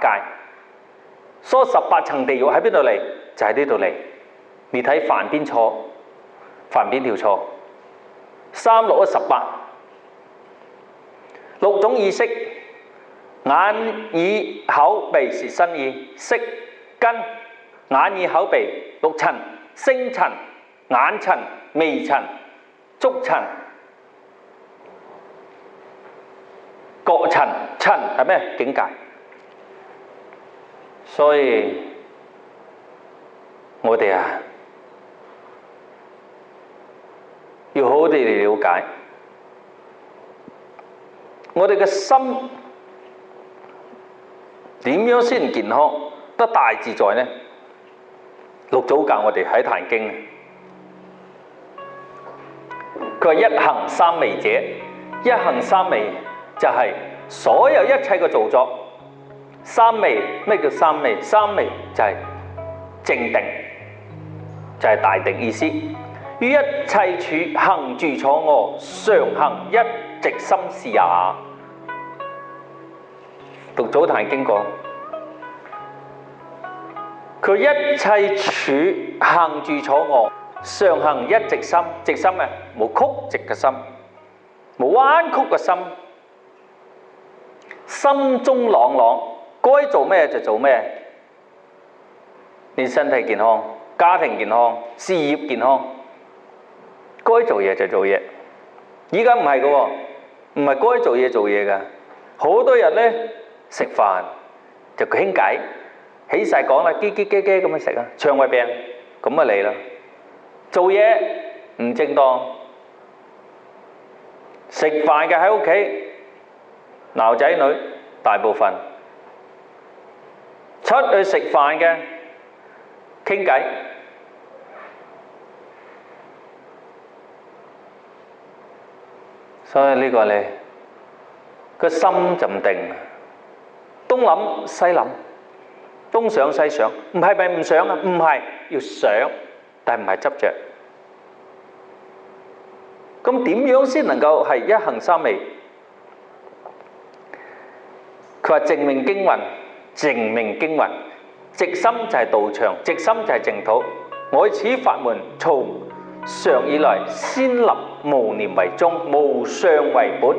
界。所以18層地獄喺邊度嚟？就喺呢度嚟。你睇犯邊錯，犯邊條錯？3、6、18， 6種意識，眼、耳、口、鼻是身意，色根，眼、耳、口、鼻6塵，聲塵、眼塵、味塵、觸塵、覺塵，塵係咩？境界。所以我哋要好好地嚟了解，我哋嘅心點樣先健康得大自在呢？六祖教我哋喺《壇經》，佢話一行三昧者，一行三昧就係所有一切嘅造作。三昧，咩叫三昧？三昧就係靜定，就係大定意思。於一切處行住坐臥，常行一直心是也。讀《祖壇經》講，佢一切處行住坐臥，常行一直心。直心啊，冇曲直嘅心，冇彎曲嘅心，心中朗朗，該做咩就做咩。你身體健康，家庭健康，事業健康，該做嘢就做嘢。依家唔係嘅喎，唔係該做嘢做嘢嘅。好多人呢，食飯就傾偈，起晒講啦，嘰嘰嘰嘰咁樣食啊，腸胃病咁啊嚟啦。做嘢唔正當，食飯嘅喺屋企鬧仔女，大部分出去食飯嘅傾偈，所以呢個呢個心就唔定，東諗西諗，東想西想，唔係咪唔想啊？唔係，要想，但係唔係執着。咁點樣先能夠係一行三昧？佢話淨明經云，淨明經云，直心就係道場，直心就係淨土。我此法門從常以來，先立無念為宗，無相為本，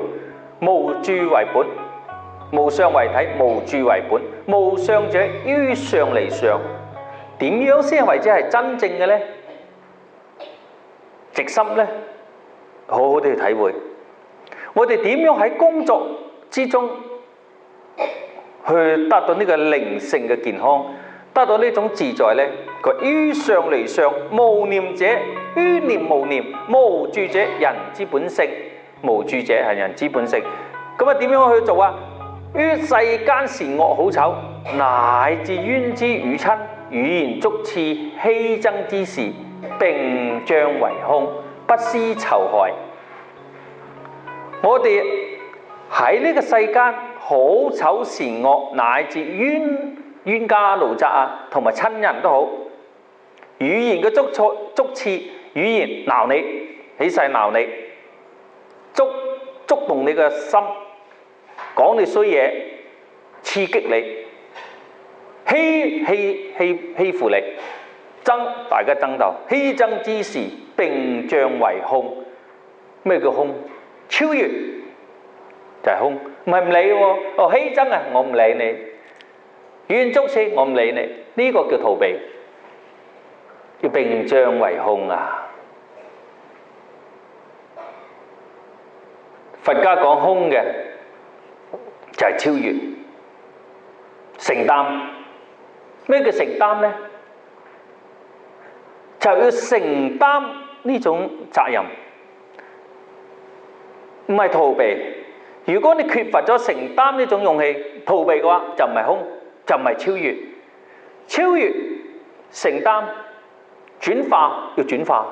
無住為本，無相為體，無住為本。無相者於相離相。點樣先為之係真正嘅呢？直心呢？好好地去體會，我哋點樣喺工作之中去得到呢個靈性嘅健康，得到呢種自在呢？佢於相離相，無念者於念無念，無住者人之本性，無住者係人之本性。咁啊，點樣去做啊？於世間善惡好醜，乃至冤之與親，語言觸刺欺爭之事，並將為空，不思仇害。我哋喺呢個世間好醜善惡，乃至冤家路窄啊，同埋親人都好，語言嘅觸刺，語言鬧你，起勢鬧你，觸動你嘅心，講你衰嘢，刺激你，欺負你，大家爭鬥，欺爭之事，並將為空。咩叫空？超越就係空，唔係唔理喎。欺爭啊，我唔理你；語言觸刺，我唔理你。呢個叫逃避，要並將為空啊！佛家講空嘅就係超越、承擔。咩叫承擔呢？就要承擔呢種責任。唔係逃避。如果你缺乏咗承擔呢種勇氣，逃避嘅話就唔係空，就唔係超越。超越、承擔、轉化要轉化，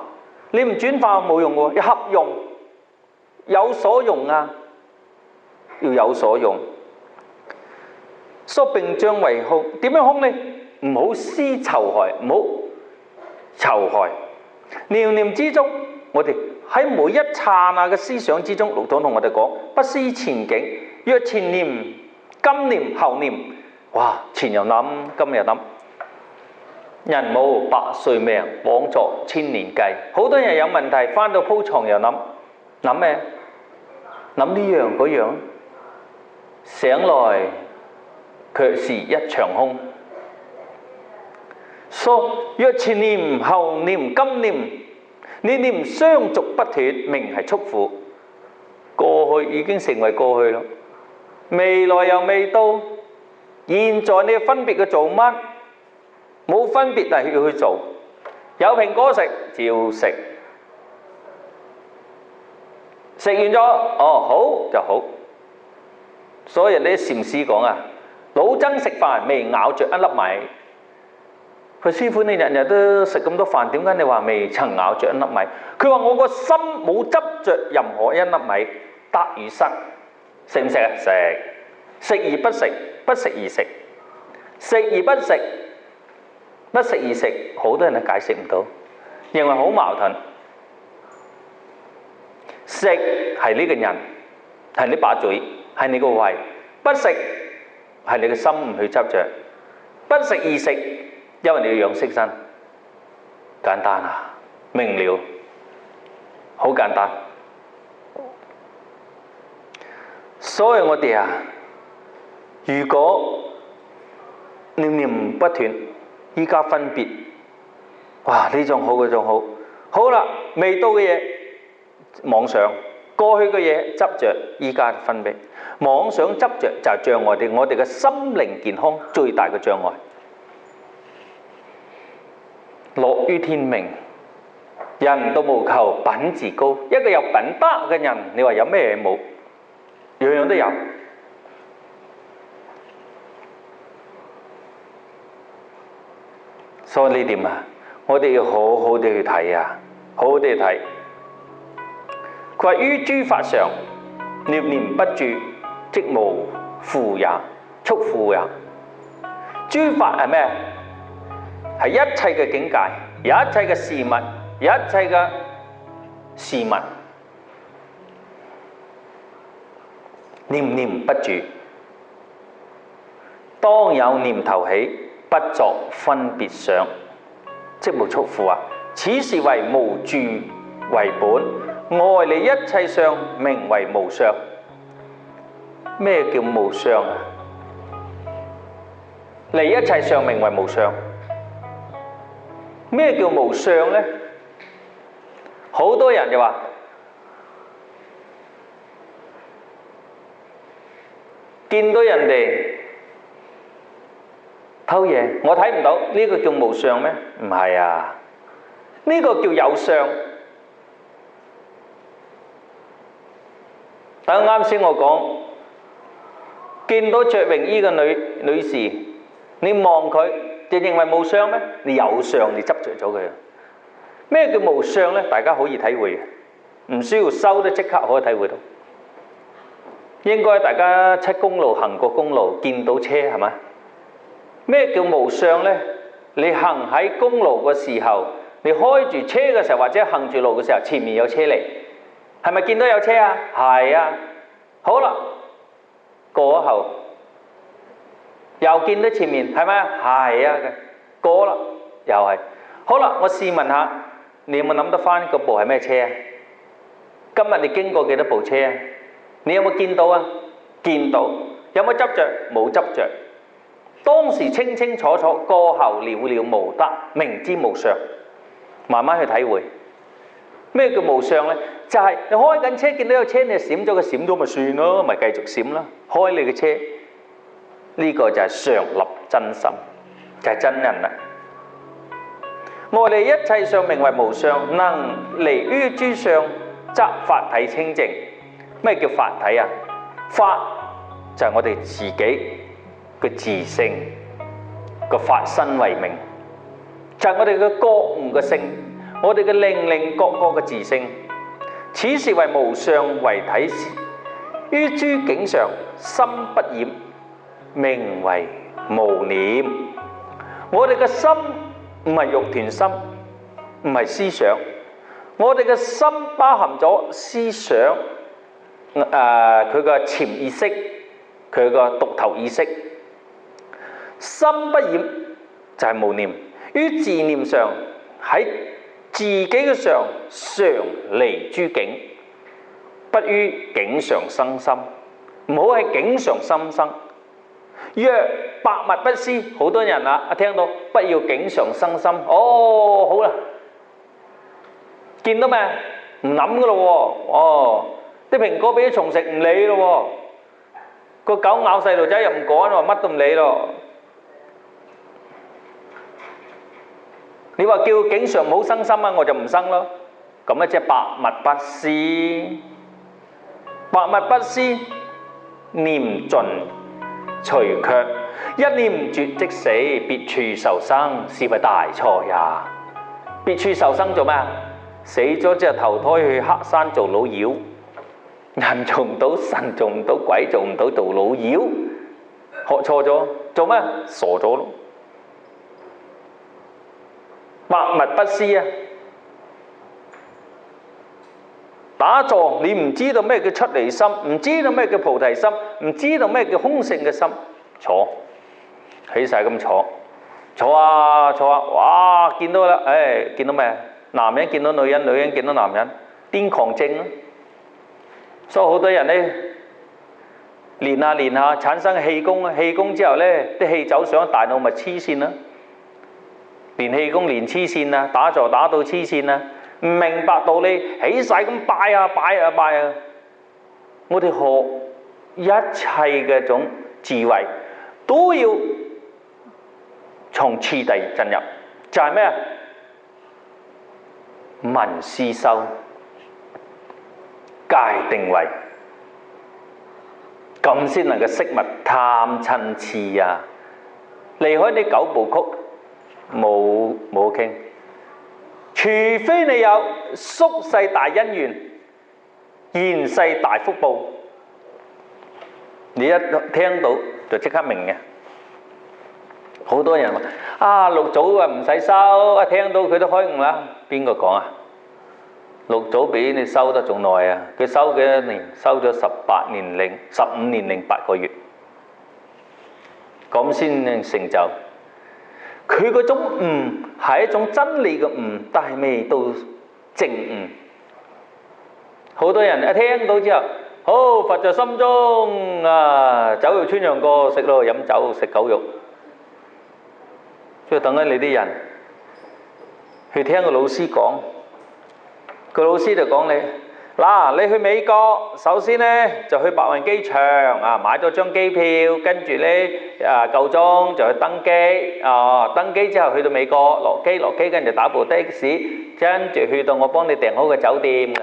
你唔轉化冇用喎，要合用，有所用啊，要有所用。所以並將為空，點樣空呢？唔好思仇害，唔好仇害。念念之中，我哋喺每一剎那嘅思想之中，六祖同我哋講，不思前境，若前念、今念、後念，哇，前又諗，今又諗，人冇百歲命，枉作千年計。好多人有問題，翻到鋪床又諗咩？諗呢樣嗰樣，醒來卻是一場空。說若前念後念今念，念念相續不斷，名係束縛。過去已經成為過去咯，未來又未到。現在你分別嘅做乜？冇分別，但係要去做。有蘋果食照食，食完咗好就好。所以呢禪師講啊，老僧食飯未咬着一粒米。佢師傅，你日日都食咁多飯，點解你話未曾咬着一粒米？佢話我個心冇執着任何一粒米，得與失，食唔食啊？食，食而不食，不食而食，食而不食，不食而食，好多人都解釋唔到，認為好矛盾。食係呢個人，係呢把嘴，係你個胃；不食係你個心唔去執着，不食而食。因為你要養息身，簡單啊，明了，好簡單。所以我哋啊，如果念念不斷，依家分別，哇呢種好嗰種好，好啦，未到嘅嘢妄想，過去嘅嘢執着，依家分別，妄想執着就係障礙我哋嘅心靈健康最大嘅障礙。樂於天命，人都務求品自高。一個有品德嘅人，你話有咩冇？樣樣都有。所以呢點啊，我哋要好好地去睇啊，好好地去睇。佢話於諸法上，念念不住，即無縛也，束縛也。諸法係咩？係一切嘅境界，有一切嘅事物，有一切嘅事物，念念不住。當有念頭起，不作分別想，即無束縛啊！此是為無住為本，外離一切相，名為無相。咩叫無相啊？離一切相，名為無相。咩叫無相呢？好多人就話見到人哋偷嘢，我睇唔到，呢個叫無相咩？唔係啊，呢個叫有相。等啱先我講，見到着泳衣嘅女士，你望佢，就認為無相咩？你有相，你執着咗佢。咩叫無相呢？大家好易體會嘅，唔需要修都即刻可以體會到。應該大家出公路行過公路，見到車係咪？咩叫無相呢？你行喺公路嘅時候，你開住車嘅時候，或者行住路嘅時候，前面有車嚟，係咪見到有車啊？係啊。好啦，過後又見到前面，係咪？係啊。過啦，又係。好啦，我試問下，你有冇諗得翻嗰部係咩車啊？今日你經過幾多部車啊？你有冇見到啊？見到。有冇執着？冇執着。當時清清楚楚，過後了了無得，明知無相。慢慢去體會。咩叫無相呢？就係你開緊車，見到有車，你閃咗，佢閃咗咪算咯，咪繼續閃啦。開你嘅車，呢個就係常立真心，就係真人啦。外離一切相，名為無相，能離於諸相，則法體清淨。咩叫法體啊？法就係我哋自己嘅自性，個法身為名，就係我哋嘅覺悟嘅性，我哋嘅靈靈覺覺嘅自性。此是為無相為體時，於諸境上心不染，名為無念。我哋嘅心唔係肉團心，唔係思想，我哋嘅心包含咗思想，佢個潛意識，佢個獨頭意識。心不染就係無念，於自念上，喺自己嘅上常離諸境，不於境上生心。唔好喺境上心生。若百物不思，好多人啊，一聽到不要境上生心，哦，好啦，見到咩？唔諗噶咯喎，哦，啲蘋果俾啲蟲食唔理咯喎，個狗咬細路仔又唔趕喎，乜都唔理咯。你話叫境上唔好生心啊，我就唔生咯。咁啊，即係百物不思，百物不思，念盡除卻，一念絕即死，別處受生，是為大錯也。別處受生做咩？死咗之後投胎去黑山做老妖，人做唔到，神做唔到，鬼做唔到，做老妖，學錯咗，做咩？傻咗咯。百物不思啊！打坐你唔知道咩叫出離心，唔知道咩叫菩提心，唔知道咩叫空性嘅心，坐起晒咁坐，坐啊坐啊，哇！見到啦，誒，見到咩？男人見到女人，女人見到男人，癲狂症咯。所以好多人咧練下練下產生氣功啊，氣功之後咧啲氣走上大腦咪黐線啦。練氣功練黐線啊，打坐打到黐線啊，唔明白道理，起晒咁拜啊拜啊拜啊！我哋學一切嘅種智慧，都要從次第進入，就係咩啊？聞思修，戒定慧，咁先能夠息物貪嗔痴啊！離開呢九部曲。冇傾，除非你有宿世大因緣、現世大福報，你一聽到就即刻明嘅。好多人話啊，六祖啊唔使修，一聽到佢都開悟啦。邊個講啊？六祖比你修得仲耐啊！佢修幾多年？修咗15年零8個月，咁先成就。佢嗰種悟係一種真理嘅悟，但係未到正悟。好多人一聽到之後，好佛在心中啊，酒肉穿腸過，食咯，飲酒食狗肉。所以等緊你啲人去聽個老師講，個老師就講你嗱，你去美國，首先呢就去白雲機場啊，買咗張機票，跟住呢夠鐘就去登機，登機之後去到美國落機，跟住打部的士，跟住去到我幫你訂好嘅酒店。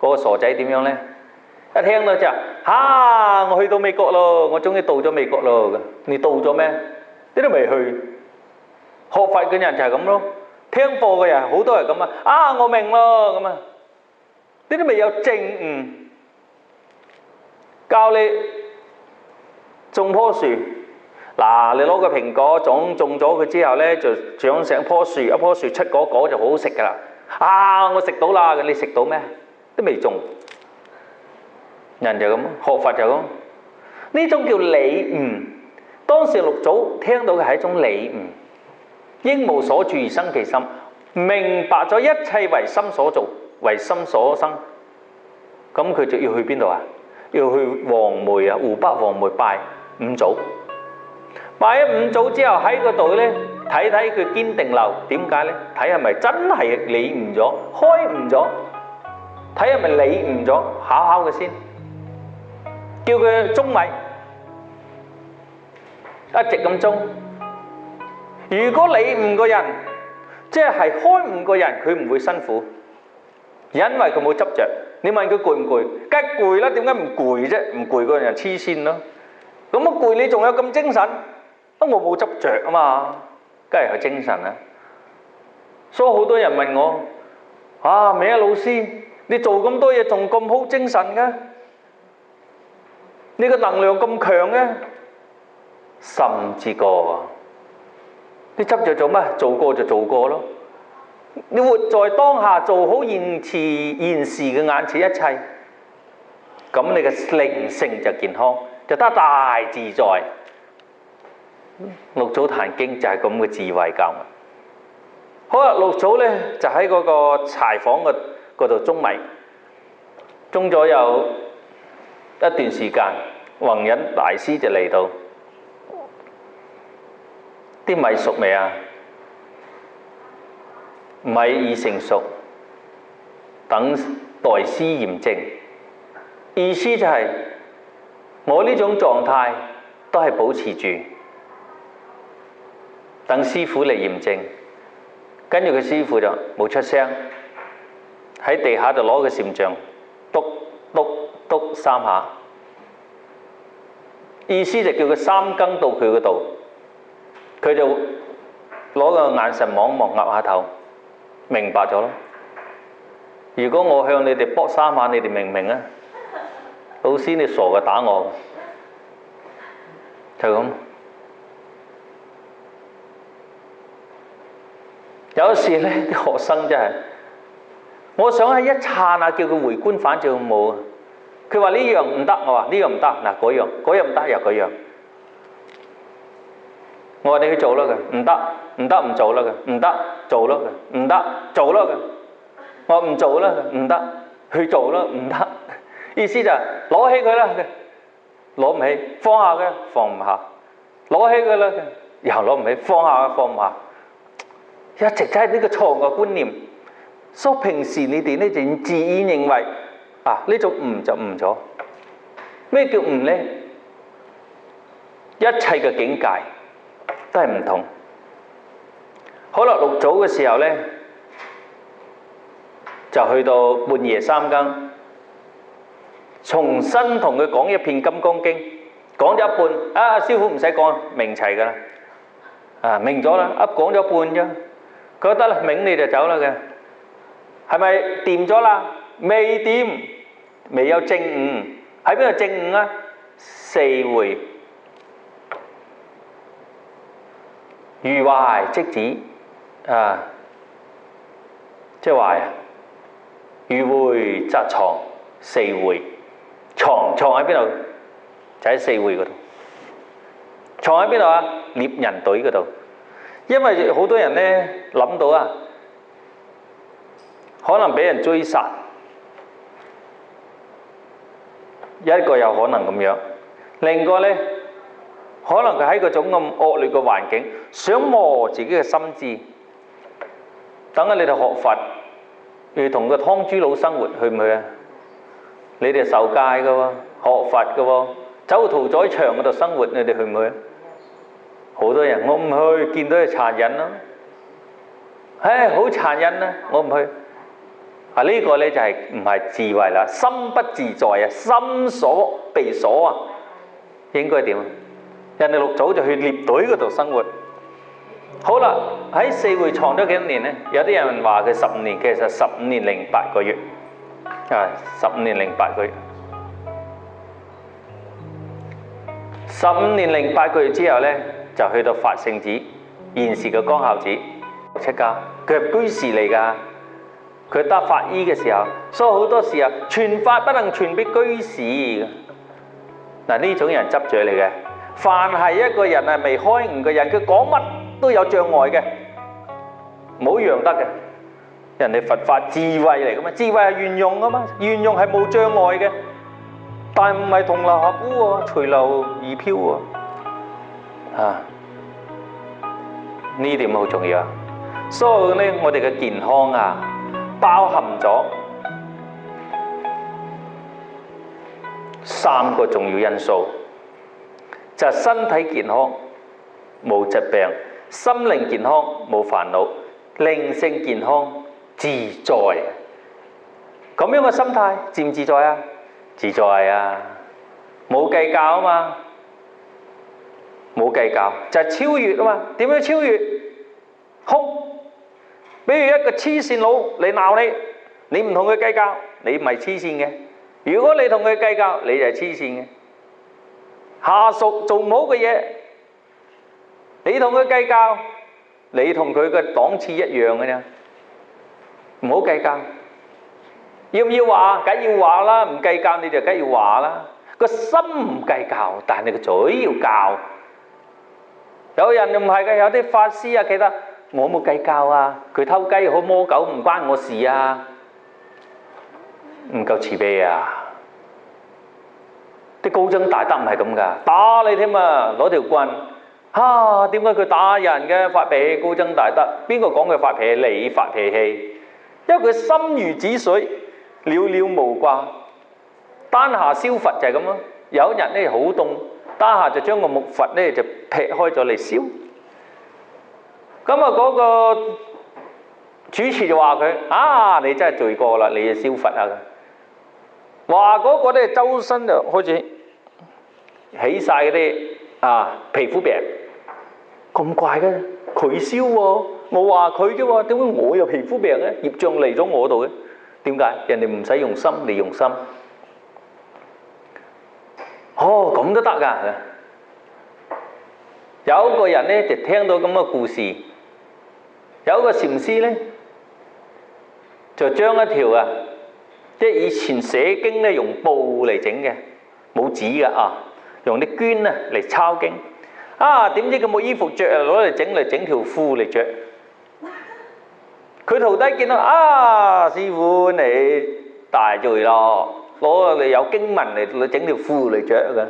嗰個傻仔點樣呢？一聽到就我去到美國咯，我終於到咗美國咯。你到咗咩？你都未去。學佛嘅人就係咁咯，聽課嘅人好多係咁啊！我明咯咁啊。你都未有正悟，教你種棵樹。嗱，你攞個蘋果種咗佢之後呢，就長成一棵樹，一棵樹出果就好好食噶啦。我食到啦，你食到咩？都未種。人就咁，學佛就咁。呢種叫理悟。當時六祖聽到嘅係一種理悟，應無所住而生其心，明白咗一切為心所造。為心所生，咁佢就要去邊度啊？要去黃梅啊，湖北黃梅拜五祖。拜咗五祖之後喺嗰度呢，睇睇佢堅定流，點解呢？睇係咪真係理悟咗、開悟咗？睇係咪理悟咗？考考佢先，叫佢舂米，一直咁舂。如果理悟個人，即係開悟個人，佢唔會辛苦。因為佢冇執着，你問佢攰唔攰？梗係攰啦，點解唔攰啫？唔攰個人黐線咯。咁啊攰，你仲有咁精神？我冇執着啊嘛，梗係有精神啦。所以好多人問我：明啊老師，你做咁多嘢仲咁好精神嘅？你個能量咁強嘅？甚至過啊！你執着做乜？做過就做過咯。你活在當下，做好現時嘅眼前一切，咁你嘅靈性就健康，就得大自在。六祖壇經就係咁嘅智慧教。好啦，六祖咧就喺嗰個柴房嗰度舂米，舂咗有一段時間，弘忍大師就嚟到，啲米熟未啊？米已成熟，等待師驗證。意思就係我呢種狀態都係保持住，等師傅嚟驗證。跟住佢師傅就冇出聲，喺地下度攞個禪杖篤篤篤三下，意思就叫佢三更到佢嗰度，佢就攞個眼神望望岌下頭，明白咗咯。如果我向你哋卜三下，你哋明唔明啊？老師你傻嘅，打我，就咁。有時咧啲學生真係，我想喺一剎那叫佢回光返照冇，佢話呢樣唔得，我話呢樣唔得，嗱嗰樣唔得又嗰樣，我話你去做啦佢，唔得唔做啦佢，唔得做啦佢，唔得做啦佢，我話唔做啦佢，唔得去做啦，唔得，意思就係攞起佢啦佢，攞唔起，放下佢放唔下，攞起佢啦佢，又攞唔起，放下佢放唔下。一直都係呢個錯誤嘅觀念，所以平時你哋呢就自然認為啊呢種悟就悟咗。咩叫悟呢？一切嘅境界都係唔同。好啦，六祖嘅時候呢，就去到半夜三更，重新同佢講一遍《金剛經》，講咗一半，啊師傅唔使講，明齊㗎啦，啊明咗啦，一講咗一半啫。覺得啦，明你就走啦嘅，係咪掂咗啦？未掂，未有證悟。喺邊度證悟啊？四會，如懷即止啊，即係話啊，如會則藏，四會藏喺邊度？就喺四會嗰度。藏喺邊度啊？獵人隊嗰度。因為好多人呢諗到啊，可能俾人追殺，一個有可能咁樣，另一個呢，可能佢喺嗰種咁惡劣嘅環境，想磨自己嘅心智。等下你哋學佛，要同個劏豬佬生活，去唔去啊？你哋受戒嘅喎，學佛嘅喎，走屠宰場嗰度生活，你哋去唔去啊？好多人我唔去，見到係殘忍咯，唉，好殘忍啊！我唔去。啊呢個呢就係唔係智慧啦，心不自在啊，心所被鎖啊，應該點啊？人哋六祖就去獵隊嗰度生活。好啦，喺四會藏咗幾多年呢？有啲人話佢15年，其實15年08個月啊，15年08個月。15年08個月之後呢，就去到法性寺，現時嘅光孝寺出家，佢係居士嚟㗎。佢得法醫嘅時候，所以好多時候傳法不能傳俾居士。嗱呢種人執著嚟嘅，凡係一個人係未開悟嘅人，佢講乜都有障礙嘅，冇一樣得嘅。人哋佛法智慧嚟㗎嘛，智慧係圓融㗎嘛，圓融係冇障礙嘅，但唔係同流合污喎，隨流而飄喎。啊，呢點好重要啊！所以呢，我哋嘅健康啊，包含咗3個重要因素，就係身體健康冇疾病，心靈健康冇煩惱，靈性健康自在。咁樣嘅心態自唔自在啊？自在啊！冇計較啊嘛，冇計較就係超越啊嘛。點樣超越？空。比如一個黐線佬嚟鬧你，你唔同佢計較，你唔係黐線嘅；如果你同佢計較，你就係黐線嘅。下屬做唔好嘅嘢，你同佢計較，你同佢嘅檔次一樣嘅啫。唔好計較，要唔要話？梗要話啦，唔計較你就梗要話啦。個心唔計較，但係你個嘴要教。有人唔係嘅，有啲法師啊，其實我冇計較啊，佢偷雞好摸狗唔關我事啊，唔夠慈悲啊！啲高僧大德唔係咁噶，打你添啊，攞條棍嚇，點解佢打人嘅？發脾氣，高僧大德邊個講佢發脾氣？你發脾氣，因為佢心如止水，了了無掛。丹霞燒佛就係咁咯。有一日咧好凍，丹霞就將個木筏咧就劈開咗嚟燒。咁啊嗰個主持就話佢：啊，你真係罪過啦，你要燒佛啊！話嗰個咧周身就開始起晒嗰啲皮膚病，咁怪嘅，佢燒喎，我話佢啫喎，點解我有皮膚病咧？業障嚟咗我度嘅，點解？人哋唔使用心，你用心。哦，咁都得㗎。有一個人咧就聽到咁嘅故事，有一個禪師咧就將一條即係以前寫經咧用布嚟整嘅，冇紙嘅用啲絹嚟抄經。點知佢冇衣服着攞嚟整條褲嚟着。佢徒弟見到師傅你大罪咯，攞嚟有經文嚟整條褲嚟着嘅。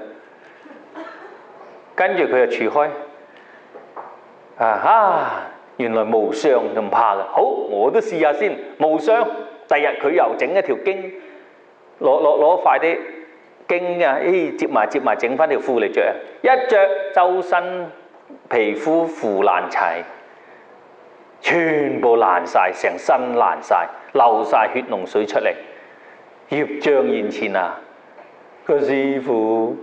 跟住佢就除開，原來無相就唔怕嘅。好，我都試下先，無相。第日佢又整一條經，攞塊啲經接埋整翻條褲嚟着。一着周身皮膚腐爛齊，全部爛晒，成身爛晒，流晒血膿水出嚟，業障現前啊！個師傅，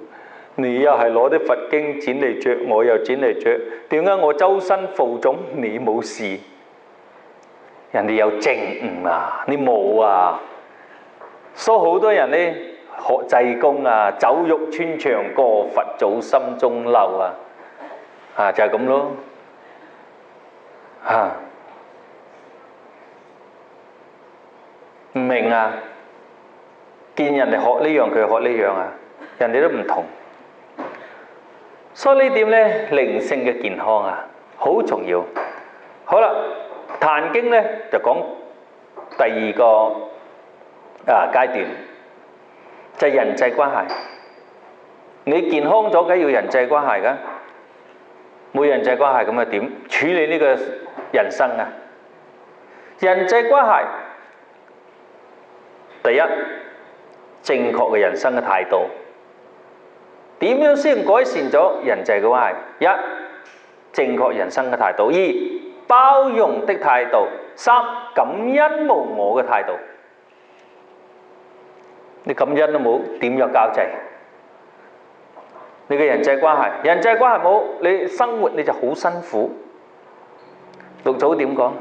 你又係攞啲佛經剪嚟着，我又剪嚟着，點解我周身浮腫，你冇事？人哋有證悟啊，你冇啊！所以好多人咧學濟公走肉穿牆過，佛祖心中留就係咁咯唔明啊！見人哋學呢樣，佢學呢樣人哋都唔同。所以呢點咧，靈性嘅健康好重要。好啦，壇經咧就講第二個階段，就係人際關係。你健康咗，梗要人際關係噶。冇人際關係咁點處理呢個人生啊？人際關係，第一，正確嘅人生嘅態度。點樣先改善咗人際嘅關係？一，正確人生嘅態度；二，包容的態度；三，感恩無我嘅態度。你感恩都冇，點有交際？你嘅人際關係冇，你生活你就好辛苦。六祖點講？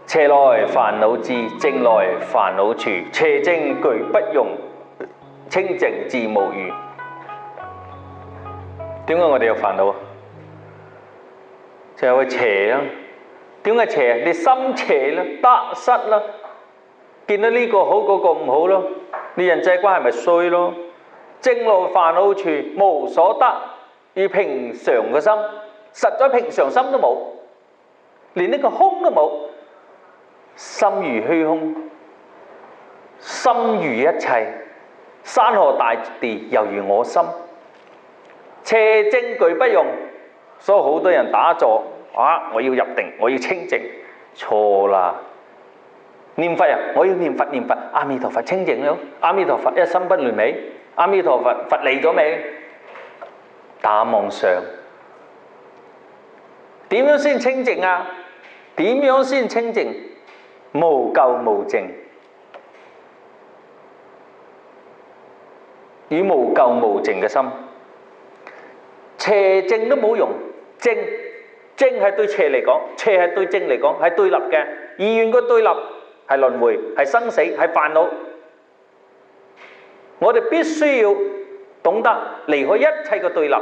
邪來煩惱至，正來煩惱除。邪正具不容，清淨自無餘。點解我哋有煩惱？就係會邪啦。點解邪？你心邪啦，得失啦，見到呢個好，嗰個唔好咯，你人際關係咪衰咯。正來煩惱除，無所得，以平常嘅心，實在平常心都冇，連呢個空都冇。心如虛空，心如一切，山河大地猶如我心。邪正具不容，所以好多人打坐我要入定，我要清淨，錯啦。念佛我要念佛，阿彌陀佛清淨了，阿彌陀佛一心不亂美，阿彌陀佛佛嚟咗未？打妄想。點樣先清淨啊？點樣先清淨？無垢無淨，以無垢無淨嘅心，邪正都冇用。正係對邪嚟講，邪係對正嚟講係對立嘅。二元個對立係輪迴，係生死，係煩惱。我哋必須要懂得離開一切嘅對立，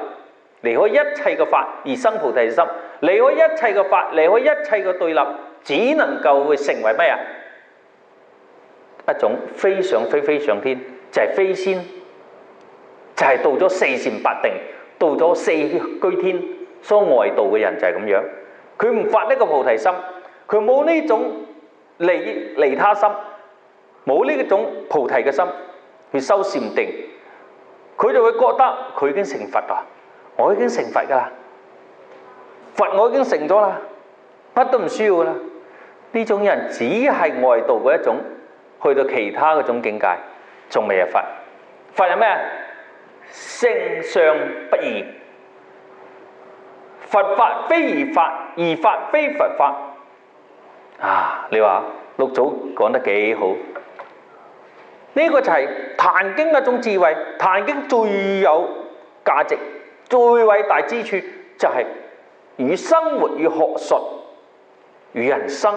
離開一切嘅法而生菩提心。離開一切嘅法，離開一切嘅對立，只能夠會成為咩啊？一種飛上天，就係飛仙，就係到咗四禪八定，到咗四居天。所以外道嘅人就係咁樣，佢唔發呢個菩提心，佢冇呢種利他心，冇呢種菩提嘅心去修禪定，佢就會覺得佢已經成佛啦，我已經成佛噶啦，佛我已經成咗啦，乜都唔需要噶啦。呢種人只係外道嘅一種，去到其他嗰種境界，仲未係佛。佛係咩？性相不異，佛法非而法，而法非佛法。啊！你話六祖講得幾好？呢個就係《壇經》一種智慧，《壇經》最有價值、最偉大之處就係與生活、與學術、與人生、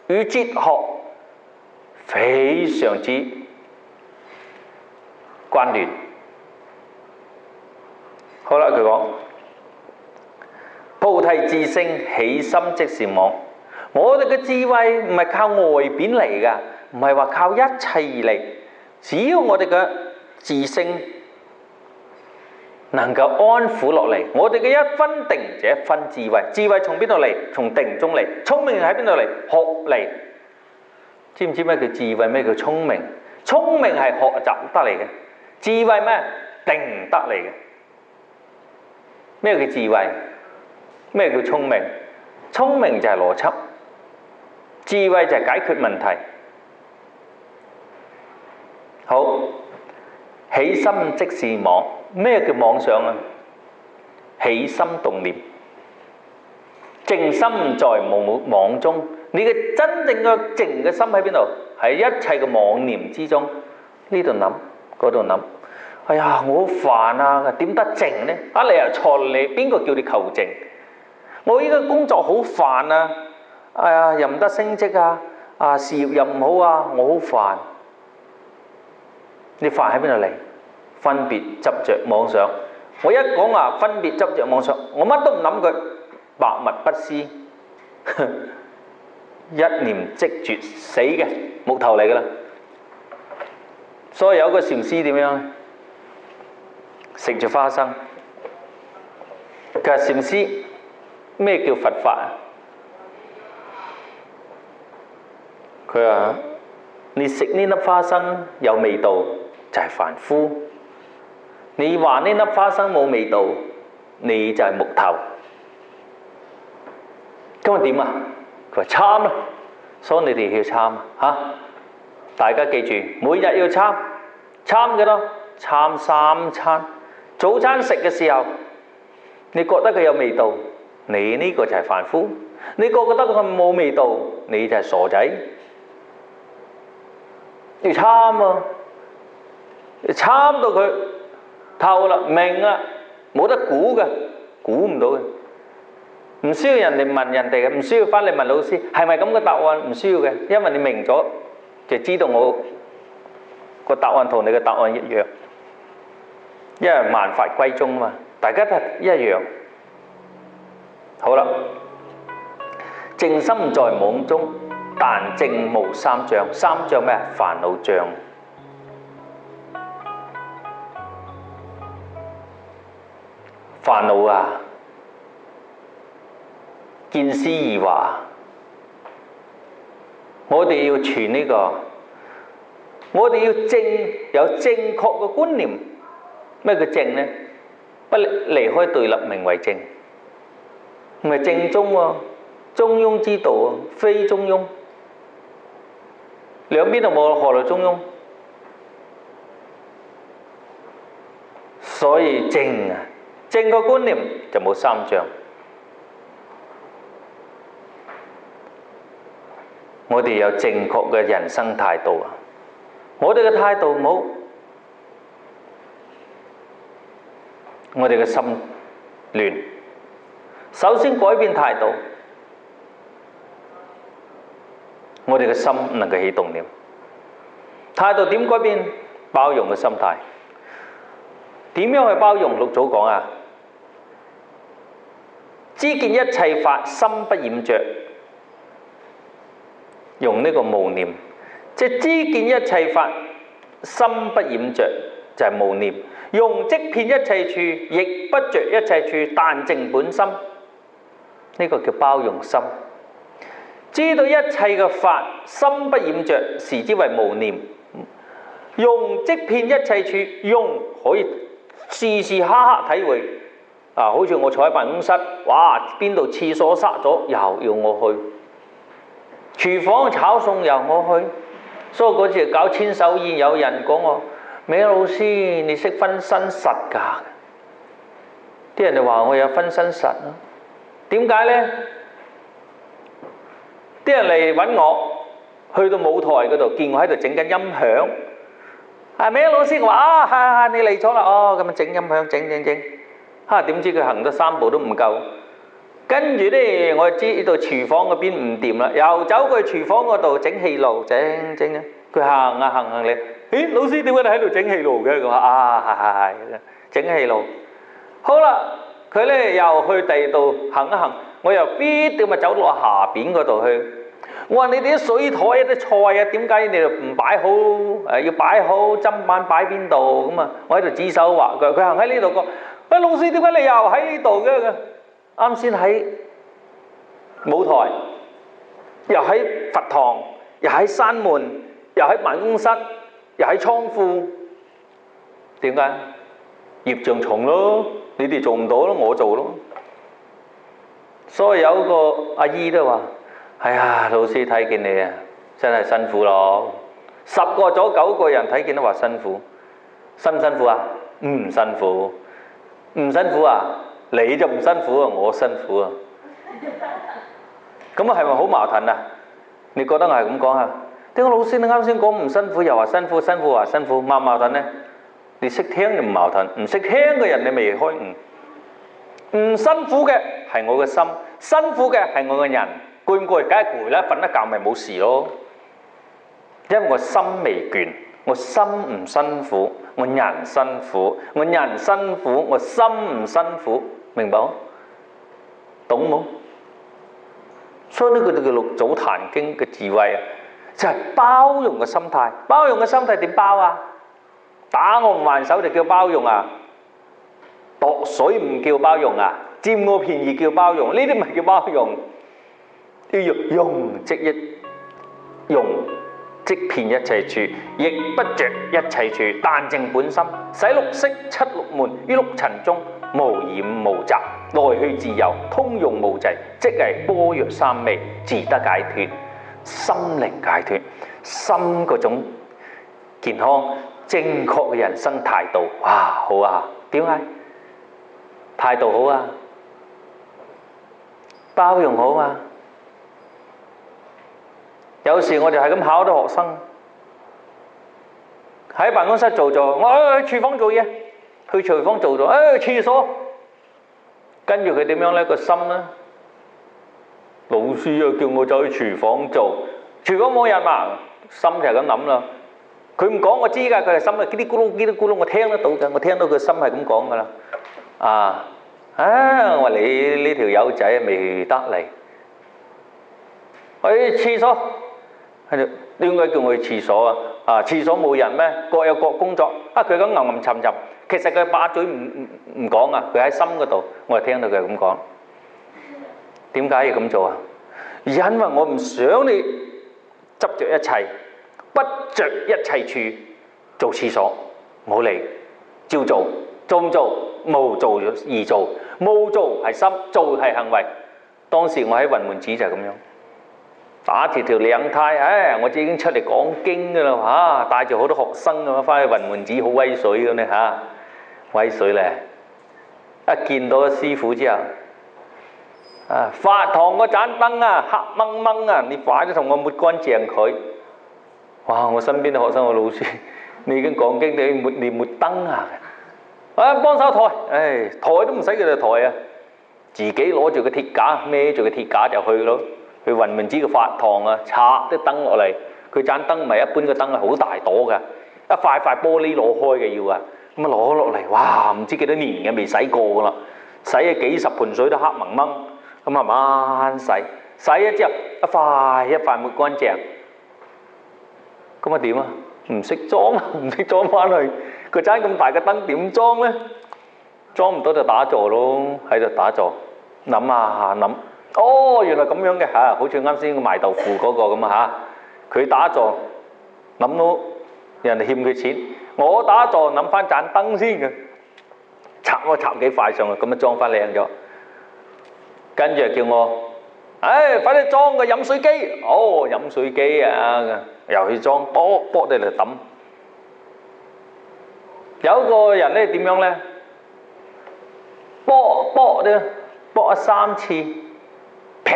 與哲學非常之關聯。好啦，佢講菩提自性，起心即是妄。我哋嘅智慧唔係靠外邊嚟㗎，唔係話靠一切而嚟。只要我哋嘅自性能夠安撫落嚟，我哋嘅一分定就一分智慧。智慧從邊度嚟？從定中嚟。聰明喺邊度嚟？學嚟。知唔知咩叫智慧？咩叫聰明？聰明係學習得嚟嘅，智慧咩？定得嚟嘅。咩叫智慧？咩叫聰明？聰明就係邏輯，智慧就係解決問題。好，起心即是妄。咩叫妄想啊？起心動念，靜心在妄中。你嘅真正嘅靜嘅心喺邊度？喺一切嘅妄念之中，呢度諗，嗰度諗。哎呀，我好煩啊！點得靜呢？啊，你又錯，你邊個叫你求靜？我依家工作好煩啊！哎呀，又唔得升職啊！啊，事業又唔好啊！我好煩。你煩喺邊度嚟？分別執着妄想。我一講話分別執着妄想，我乜都唔諗佢，百物不思，一念即絕，死嘅木頭嚟噶啦。所以有個禪師點樣？食住花生。佢話禪師，咩叫佛法啊？佢話你食呢粒花生有味道就係凡夫，你話呢粒花生冇味道，你就係木頭。咁啊點啊？佢話參啦，所以你哋要參嚇。大家記住，每日要參，參幾多？參3餐。早餐食嘅時候，你覺得佢有味道，你呢個就係凡夫；你覺得佢冇味道，你就係傻仔。要參啊！參到佢透啦，明啦，冇得估嘅，估唔到嘅，唔需要人哋問人哋嘅，唔需要翻嚟問老師係咪咁嘅答案，唔需要嘅，因為你明咗就知道我個答案同你嘅答案一樣，因為萬法歸宗嘛，大家都係一樣。好啦，靜心在妄中，但靜無三障。三障咩？煩惱障。煩惱啊，見思疑惑。我哋要傳呢個，我哋要有正確嘅觀念。咩叫正呢？不離開對立，名為正。唔係正宗喎，中庸之道啊，非中庸。兩邊都冇，何來中庸？所以正啊，正確觀念就冇三障。我哋有正確嘅人生態度啊！我哋嘅態度唔好，我哋嘅心亂。首先改變態度，我哋嘅心能夠起動念。態度點改變？包容嘅心態。點樣去包容？六祖講啊，知見一切法，心不染着。用呢個無念，即係知見一切法，心不染着，就係無念。用即遍一切處，亦不着一切處，但淨本心。呢個叫包容心。知道一切嘅法，心不染着，視之為無念。用即遍一切處，用可以時時刻刻體會。好似我坐喺辦公室，哇！邊度廁所塞咗，又要我去；廚房炒餸又我去。所以嗰次搞千手宴，有人講我：美老師，你識分身術㗎？啲人就話我有分身術咯。點解呢？啲人嚟揾我，去到舞台嗰度見我喺度整緊音響。美老師，我話你嚟咗啦，咁樣整音響，整。點知佢行咗3步都唔夠。跟住呢，我知道廚房嗰邊唔掂啦，又走過去廚房嗰度整氣爐，整。佢行嚟，咦，老師點解你喺度整氣爐嘅？佢話係整氣爐。好啦，佢呢又去第二度行一行，我又必定咪走落下邊嗰度去。我話你哋啲水台啲菜啊，點解你哋唔擺好？要擺好砧板擺邊度咁啊？我喺度指手畫腳，佢行喺呢度講：喂，老師，點解你又喺呢度嘅？啱先喺舞台，又喺佛堂，又喺山門，又喺辦公室，又喺倉庫。點解？業障重咯，你哋做唔到咯，我做咯。所以有個阿姨都話：哎呀，老師睇見你啊，真係辛苦咯。10個咗9個人睇見都話辛苦，辛唔辛苦啊？唔辛苦，唔辛苦啊？你就唔辛苦啊，我辛苦啊。咁係咪好矛盾啊？你覺得我係咁講啊？點解老師你啱先講唔辛苦又話辛苦，辛苦話辛苦，矛唔矛盾呢？你識聽就唔矛盾，唔識聽嘅人你未開悟。唔辛苦嘅係我嘅心，辛苦嘅係我嘅人。攰唔攰？梗係攰啦，瞓一覺咪冇事咯。因為我心未倦，我心唔辛苦，我人辛苦，我人辛苦，我心唔辛苦，明白冇？懂冇？所以呢個就叫六祖壇經嘅智慧啊，就係包容嘅心態。包容嘅心態點包啊？打我唔還手就叫包容啊？度水唔叫包容啊？佔我便宜叫包容？呢啲唔係叫包容。要用即一，用即遍一切處，亦不着一切處，但淨本心，使六識七六門於六塵中，無染無雜，來去自由，通用無際，即係般若三昧，自得解脫，心靈解脫，心嗰種健康正確嘅人生態度，哇，好啊！點解？態度好啊，包容好啊。有時我哋係咁考啲學生，喺辦公室做，我去廚房做嘢，去廚房做，廁所，跟住佢點樣呢？個心呢？老師又叫我走去廚房做，廚房冇人嘛，心就係咁諗啦。佢唔講我知㗎，佢係心啊，嘰哩咕嚕嘰哩咕嚕，我聽得到㗎，我聽到佢心係咁講㗎啦。我話你呢條友仔未得嚟，去廁所。點解叫我去廁所啊？廁所冇人咩？各有各工作。佢咁吟沉沉，其實佢把嘴唔講啊，佢喺心嗰度，我係聽到佢咁講。點解要咁做啊？因為我唔想你執着一切，不着一切處做廁所，冇理，照做，做唔做？冇做而做，冇做係心，做係行為。當時我喺雲門寺就係咁樣。打條領呔，我已經出嚟講經㗎啦，帶住好多學生咁翻去雲門寺，好威水咁咧威水咧！一見到師父之後，法堂嗰盞燈啊，黑掹掹啊，你快啲同我抹乾淨佢！哇！我身邊啲學生話：老師，你已經講經，你抹燈啊？幫手抬，抬都唔使佢哋抬啊，自己攞住個鐵架，孭住個鐵架就去咯。去雲門寺嘅法堂啊，拆啲燈落嚟，佢盞燈唔係一般嘅燈，係好大朵㗎，一塊塊玻璃攞開嘅要啊，咁啊攞落嚟，哇！唔知幾多年嘅未洗過㗎啦，洗咗幾十盆水都黑掹掹，咁慢慢洗，洗咗之後一塊一塊抹乾淨，咁啊點啊？唔識裝，唔識裝翻去，個盞咁大嘅燈點裝呢？裝唔到就打坐咯，喺度打坐，諗下諗。哦，原來咁樣嘅嚇，好似啱先個賣豆腐嗰個咁啊嚇，佢打坐諗到人哋欠佢錢，我打坐諗翻盞燈先嘅，插幾塊上去，咁啊裝翻靚咗，跟住叫我，快啲裝個飲水機，哦飲水機啊，又去裝，卜你嚟抌。有個人咧點樣咧？卜咧，卜咗3次，啪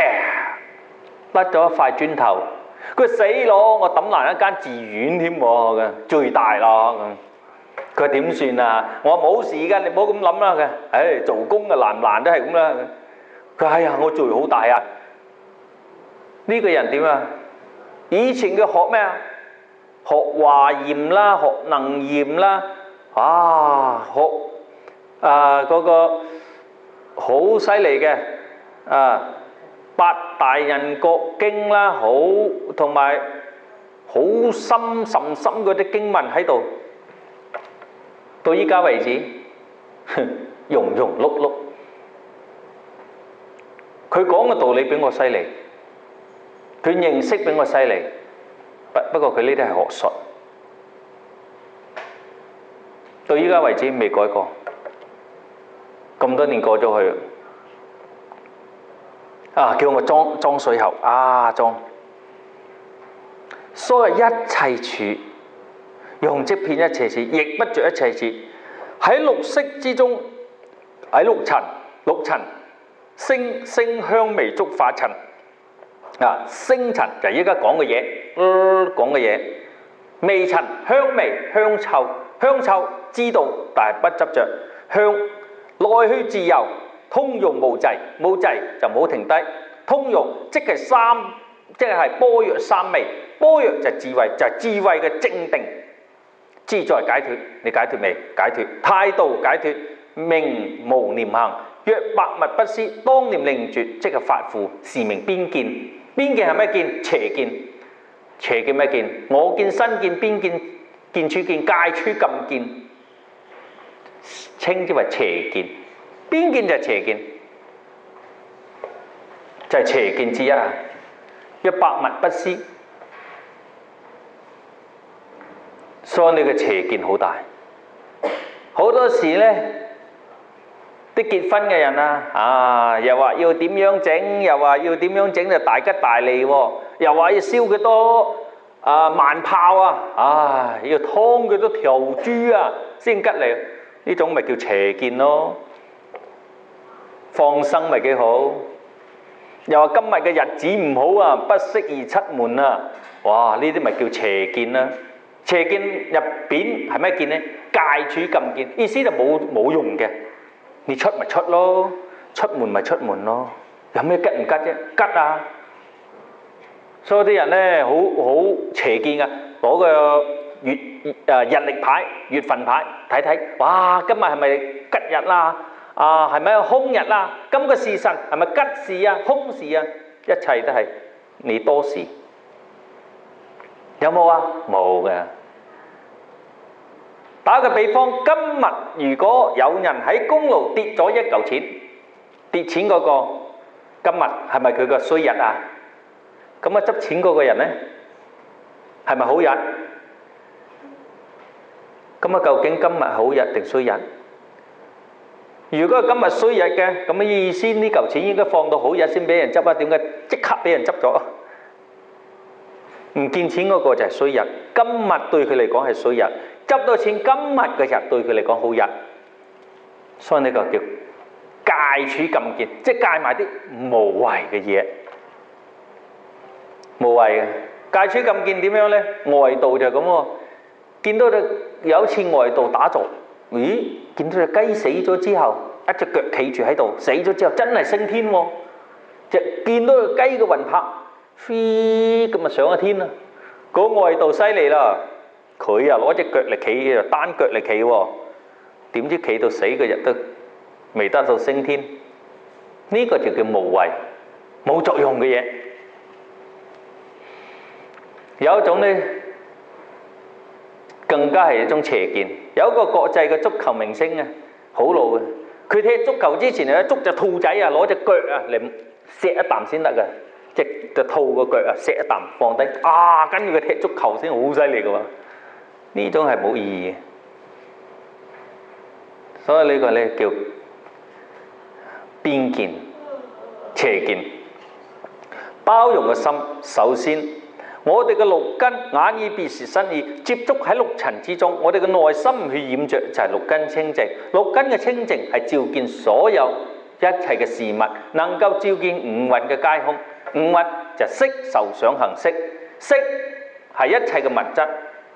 甩咗一塊磚頭。佢死咯！我抌爛一間寺院添喎，最大咯咁。佢話點算啊？我話冇事㗎，你唔好咁諗啦。佢做工啊難唔難都係咁啦。佢話我罪好大啊！呢個人點啊？以前佢學咩啊？學華嚴啦，學能嚴啦。學嗰個好犀利嘅八大人國經啦，好同埋好深嗰啲經文喺度，到依家為止庸碌碌。佢講嘅道理比我犀利，佢認識比我犀利，不過佢呢啲係學術。到依家為止未改過，咁多年過咗去，叫我裝水喉，裝。所謂一切處，用即遍一切處，亦不着一切處。喺六識之中，喺六塵，聲香味觸法塵。聲塵就係依家講嘅嘢，味塵香味香臭知道，但係不執着。香來去自由，通用無滯就唔好停低。通用即係般若三昧，般若就係智慧，就係智慧嘅正定。自在解脫，你解脫未？解脫態度解脫，名無念行。若百物不思，當念令絕，即係法父，是名邊見。邊見係咩見？邪見。邪見咩見？我見、身見、邊見、見處見、戒處禁見，稱之為邪見。邊見就係邪見，就係邪見之一啊！若百物不思，所以你嘅邪見好大。好多時咧，啲結婚嘅人又話要點樣整，又話要點樣整就大吉大利喎，又話要燒幾多萬炮要劏幾多條豬先吉利，呢種咪叫邪見咯。放生咪幾好，又話今日嘅日子唔好不適宜出門哇！呢啲咪叫邪見啦。邪見入邊係咩見呢？戒處禁見，意思就冇用嘅。你出咪出咯，出門咪出門咯，有咩吉唔吉啫？吉啊！所以啲人咧好邪見噶，攞個日曆牌、月份牌睇睇，哇！今日係咪吉日啦？係咪凶日啦？今個時辰係咪吉時凶時一切都係你多事。有冇冇嘅。打個比方，今日如果有人喺公路跌咗1嚿錢，跌錢嗰個今日係咪佢個衰日咁執錢嗰個人呢，係咪好日？咁究竟今日好日定衰日？如果今日衰日嘅，咁意思呢嚿錢應該放到好日先俾人執點解即刻俾人執咗？唔見錢嗰個就係衰日，今日對佢嚟講係衰日，執到錢今日嘅日對佢嚟講好日，所以呢個叫戒處禁見，即係戒埋啲無謂嘅嘢，無謂嘅戒處禁見點樣呢？外道就咁喎，見到有一次外道打坐，咦？見到隻雞死咗之後，一隻腳企住喺度，死咗之後真係升天喎，見到隻雞嘅魂魄。飛咁上咗天啦！嗰外道犀利啦，佢攞隻腳嚟企，單腳嚟企喎，點知企到死嘅日都未得到升天？呢個就叫無謂、冇作用嘅嘢。有一種呢，更加係一種邪見。有一個國際嘅足球明星好老嘅，佢踢足球之前捉隻兔仔攞隻腳嚟錫一啖先得㗎，隻兔個腳啊錫一啖放低，跟住佢踢足球先好犀利㗎喎。呢種係冇意義嘅，所以呢個咧叫邊見邪見。包容嘅心，首先我哋嘅六根眼耳鼻舌身意接觸喺六塵之中，我哋嘅內心去染着就係六根清淨。六根嘅清淨係照見所有一切嘅事物，能夠照見五蘊嘅皆空。五蘊就色受想行識，色係一切嘅物質，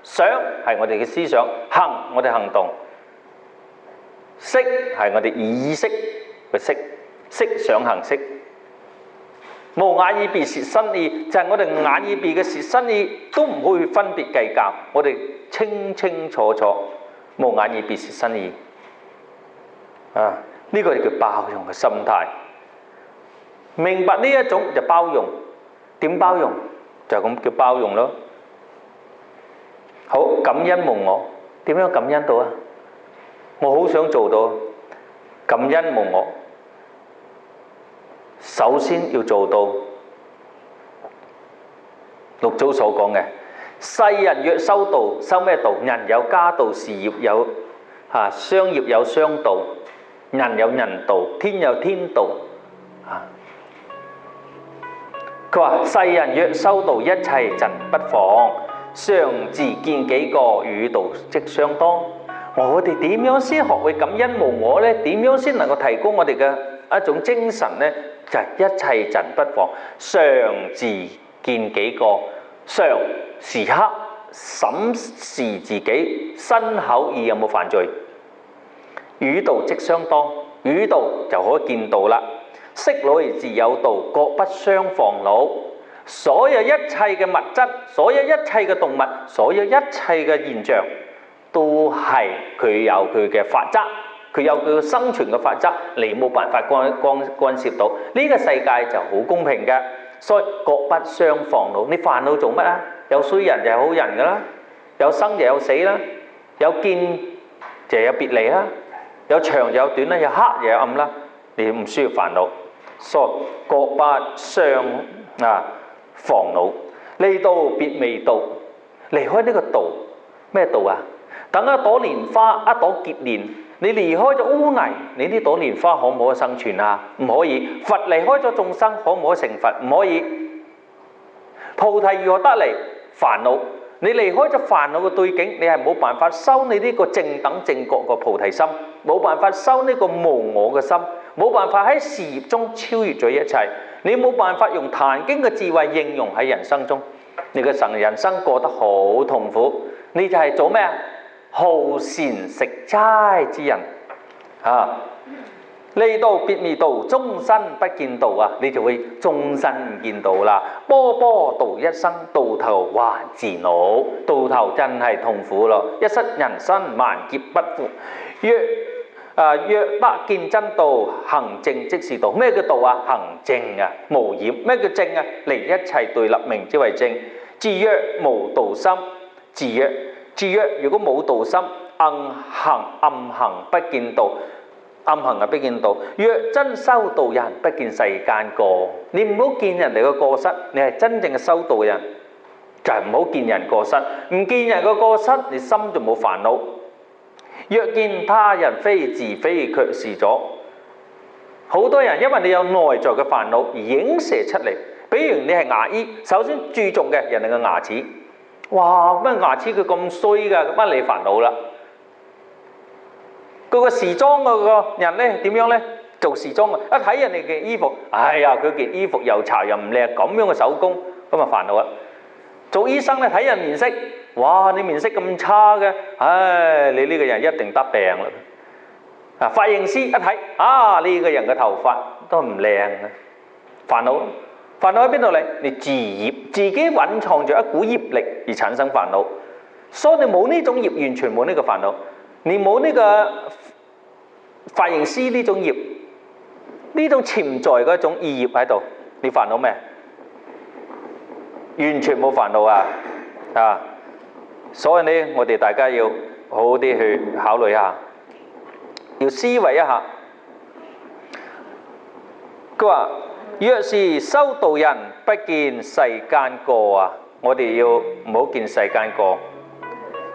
想係我哋嘅思想，行我哋行動，識係我哋意識嘅識，識想行識。無眼耳鼻舌身意就係我哋眼耳鼻嘅舌身意都唔會分別計較，我哋清清楚楚無眼耳鼻舌身意。呢個叫包容嘅心態。明白呢一種就包容，點包容就咁叫包容咯。好，感恩無我，點樣感恩到啊？我好想做到感恩無我。首先要做到六祖所講嘅，世人若修道，修咩道？人有家道，事業有商業有商道，人有人道，天有天道。佢話世人若修道，一切盡不妨，常自見己過，與道即相當。我哋點樣先學會感恩無我呢？點樣先能夠提高我哋嘅一種精神呢？就係一切盡不妨，常自見己過，常時刻審視自己身口意有冇犯罪，與道即相當，與道就可以見道啦。識來自有道，各不相妨惱。所有一切嘅物質，所有一切嘅動物，所有一切嘅現象，都係佢有佢嘅法則，佢有佢嘅生存嘅法則，你冇辦法干涉到。呢個世界就好公平嘅，所以各不相妨惱。你煩惱做乜啊？有衰人就係好人噶啦，有生就有死啦，有見就有別離啦，有長就有短啦，有黑就有暗啦，你唔需要煩惱。所以各不相妨惱，離道別未到，離開呢個道，咩道啊？等一朵蓮花，一朵結蓮，你離開咗污泥，你呢朵蓮花可唔可以生存啊？唔可以。佛離開咗眾生，可唔可以成佛？唔可以。菩提如何得嚟？煩惱，你離開咗煩惱嘅對境，你係冇辦法修你呢個正等正覺嘅菩提心，冇辦法修呢個無我嘅心，冇辦法喺事業中超越咗一切，你冇辦法用壇經嘅智慧應用喺人生中，你嘅人生過得好痛苦，你就係做咩啊？好善食齋之人離道別未到，終身不見道啊！你就會終身唔見道啦。波波度一生，到頭還自惱，到頭真係痛苦咯。一失人生，萬劫不復。若得見真道，行正即是道。咩叫道啊？行正啊，無染。咩叫正啊？離一切對立，名之為正。至曰無道心，至曰如果冇道心，暗行不見道。暗行不見道。若真修道人，不見世間過。你唔好見人哋嘅過失，你係真正嘅修道人，就係唔好見人過失。唔見人嘅過失，你心就冇煩惱。若見他人非自非，卻是咗。好多人因為你有內在嘅煩惱而影射出嚟。比如你係牙醫，首先注重嘅人哋嘅牙齒。哇，乜牙齒佢咁衰㗎？乜你煩惱啦？佢個時裝嗰個人咧點樣咧？做時裝嘅，一睇人哋嘅衣服，哎呀，佢件衣服又柴又唔靚，咁樣嘅手工，咁啊煩惱啦。做醫生咧睇人面色，哇，你面色咁差嘅，唉，你呢個人一定得病啦。髮型師一睇，呢個人嘅頭髮都唔靚嘅，煩惱。煩惱喺邊度嚟？你自業，自己蘊藏住一股業力而產生煩惱，所以你冇呢種業，完全冇呢個煩惱。你冇呢個髮型師呢種業，呢種潛在嘅一種意業喺度，你煩惱咩？完全冇煩惱啊！所以呢，我哋大家要好好啲去考慮下，要思維一下。佢話若是修道人，不見世間過啊！我哋要唔好見世間過。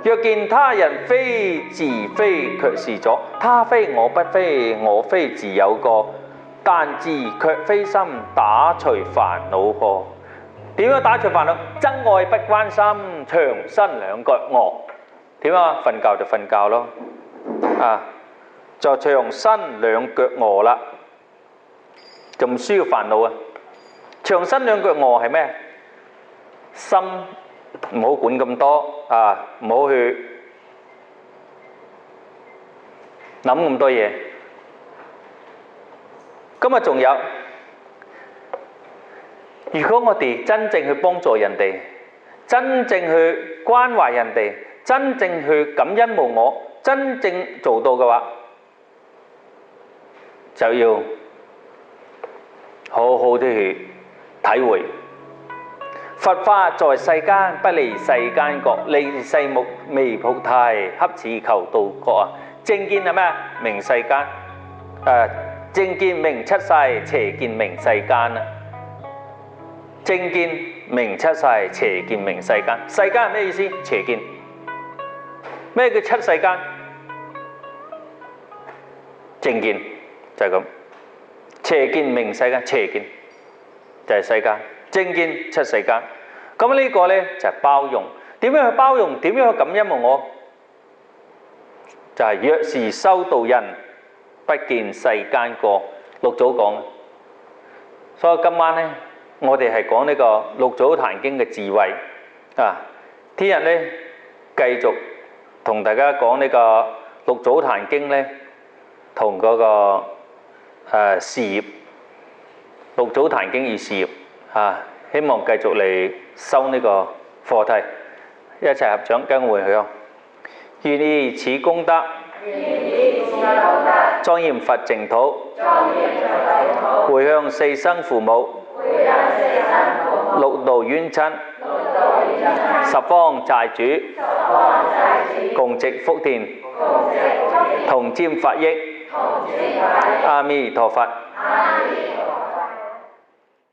若見他人非自非，卻是左；他非我不非，我非自有過。但自卻非心，打除煩惱過。點樣打除煩惱？真愛不關心，長身兩腳餓。點啊？瞓覺就瞓覺咯，就長身兩腳餓啦，就唔需要煩惱啊！長身兩腳餓係咩？心唔好管咁多啊，唔好去諗咁多嘢。今日仲有，如果我哋真正去幫助人哋，真正去關懷人哋，真正去感恩無我，真正做到嘅話，就要好好地去體會。佛法在世間，不離世間覺，離世目未菩提，恰似求道覺啊！正見係咩？明世間，正見明七世，邪見明世間啊！正見明七世，邪見明世間。世間係咩意思？邪見。咩叫七世間？正見就係咁。邪見明世間，邪見就係世間。正見七世間。咁呢個呢就係包容。點樣去包容？點樣去感恩無我？就係若是修道人，不見世間過。六祖講。所以今晚呢，我哋係講呢個六祖壇經嘅智慧啊。聽日呢，繼續同大家講呢個六祖壇經呢，同嗰個事業。六祖壇經與事業啊，希望繼續嚟修呢個課題，一齊合掌跟回向。願以此功德，莊嚴佛淨土，回向四生父母，六道冤親，十方債主，共積福田，同沾法益。阿彌陀佛。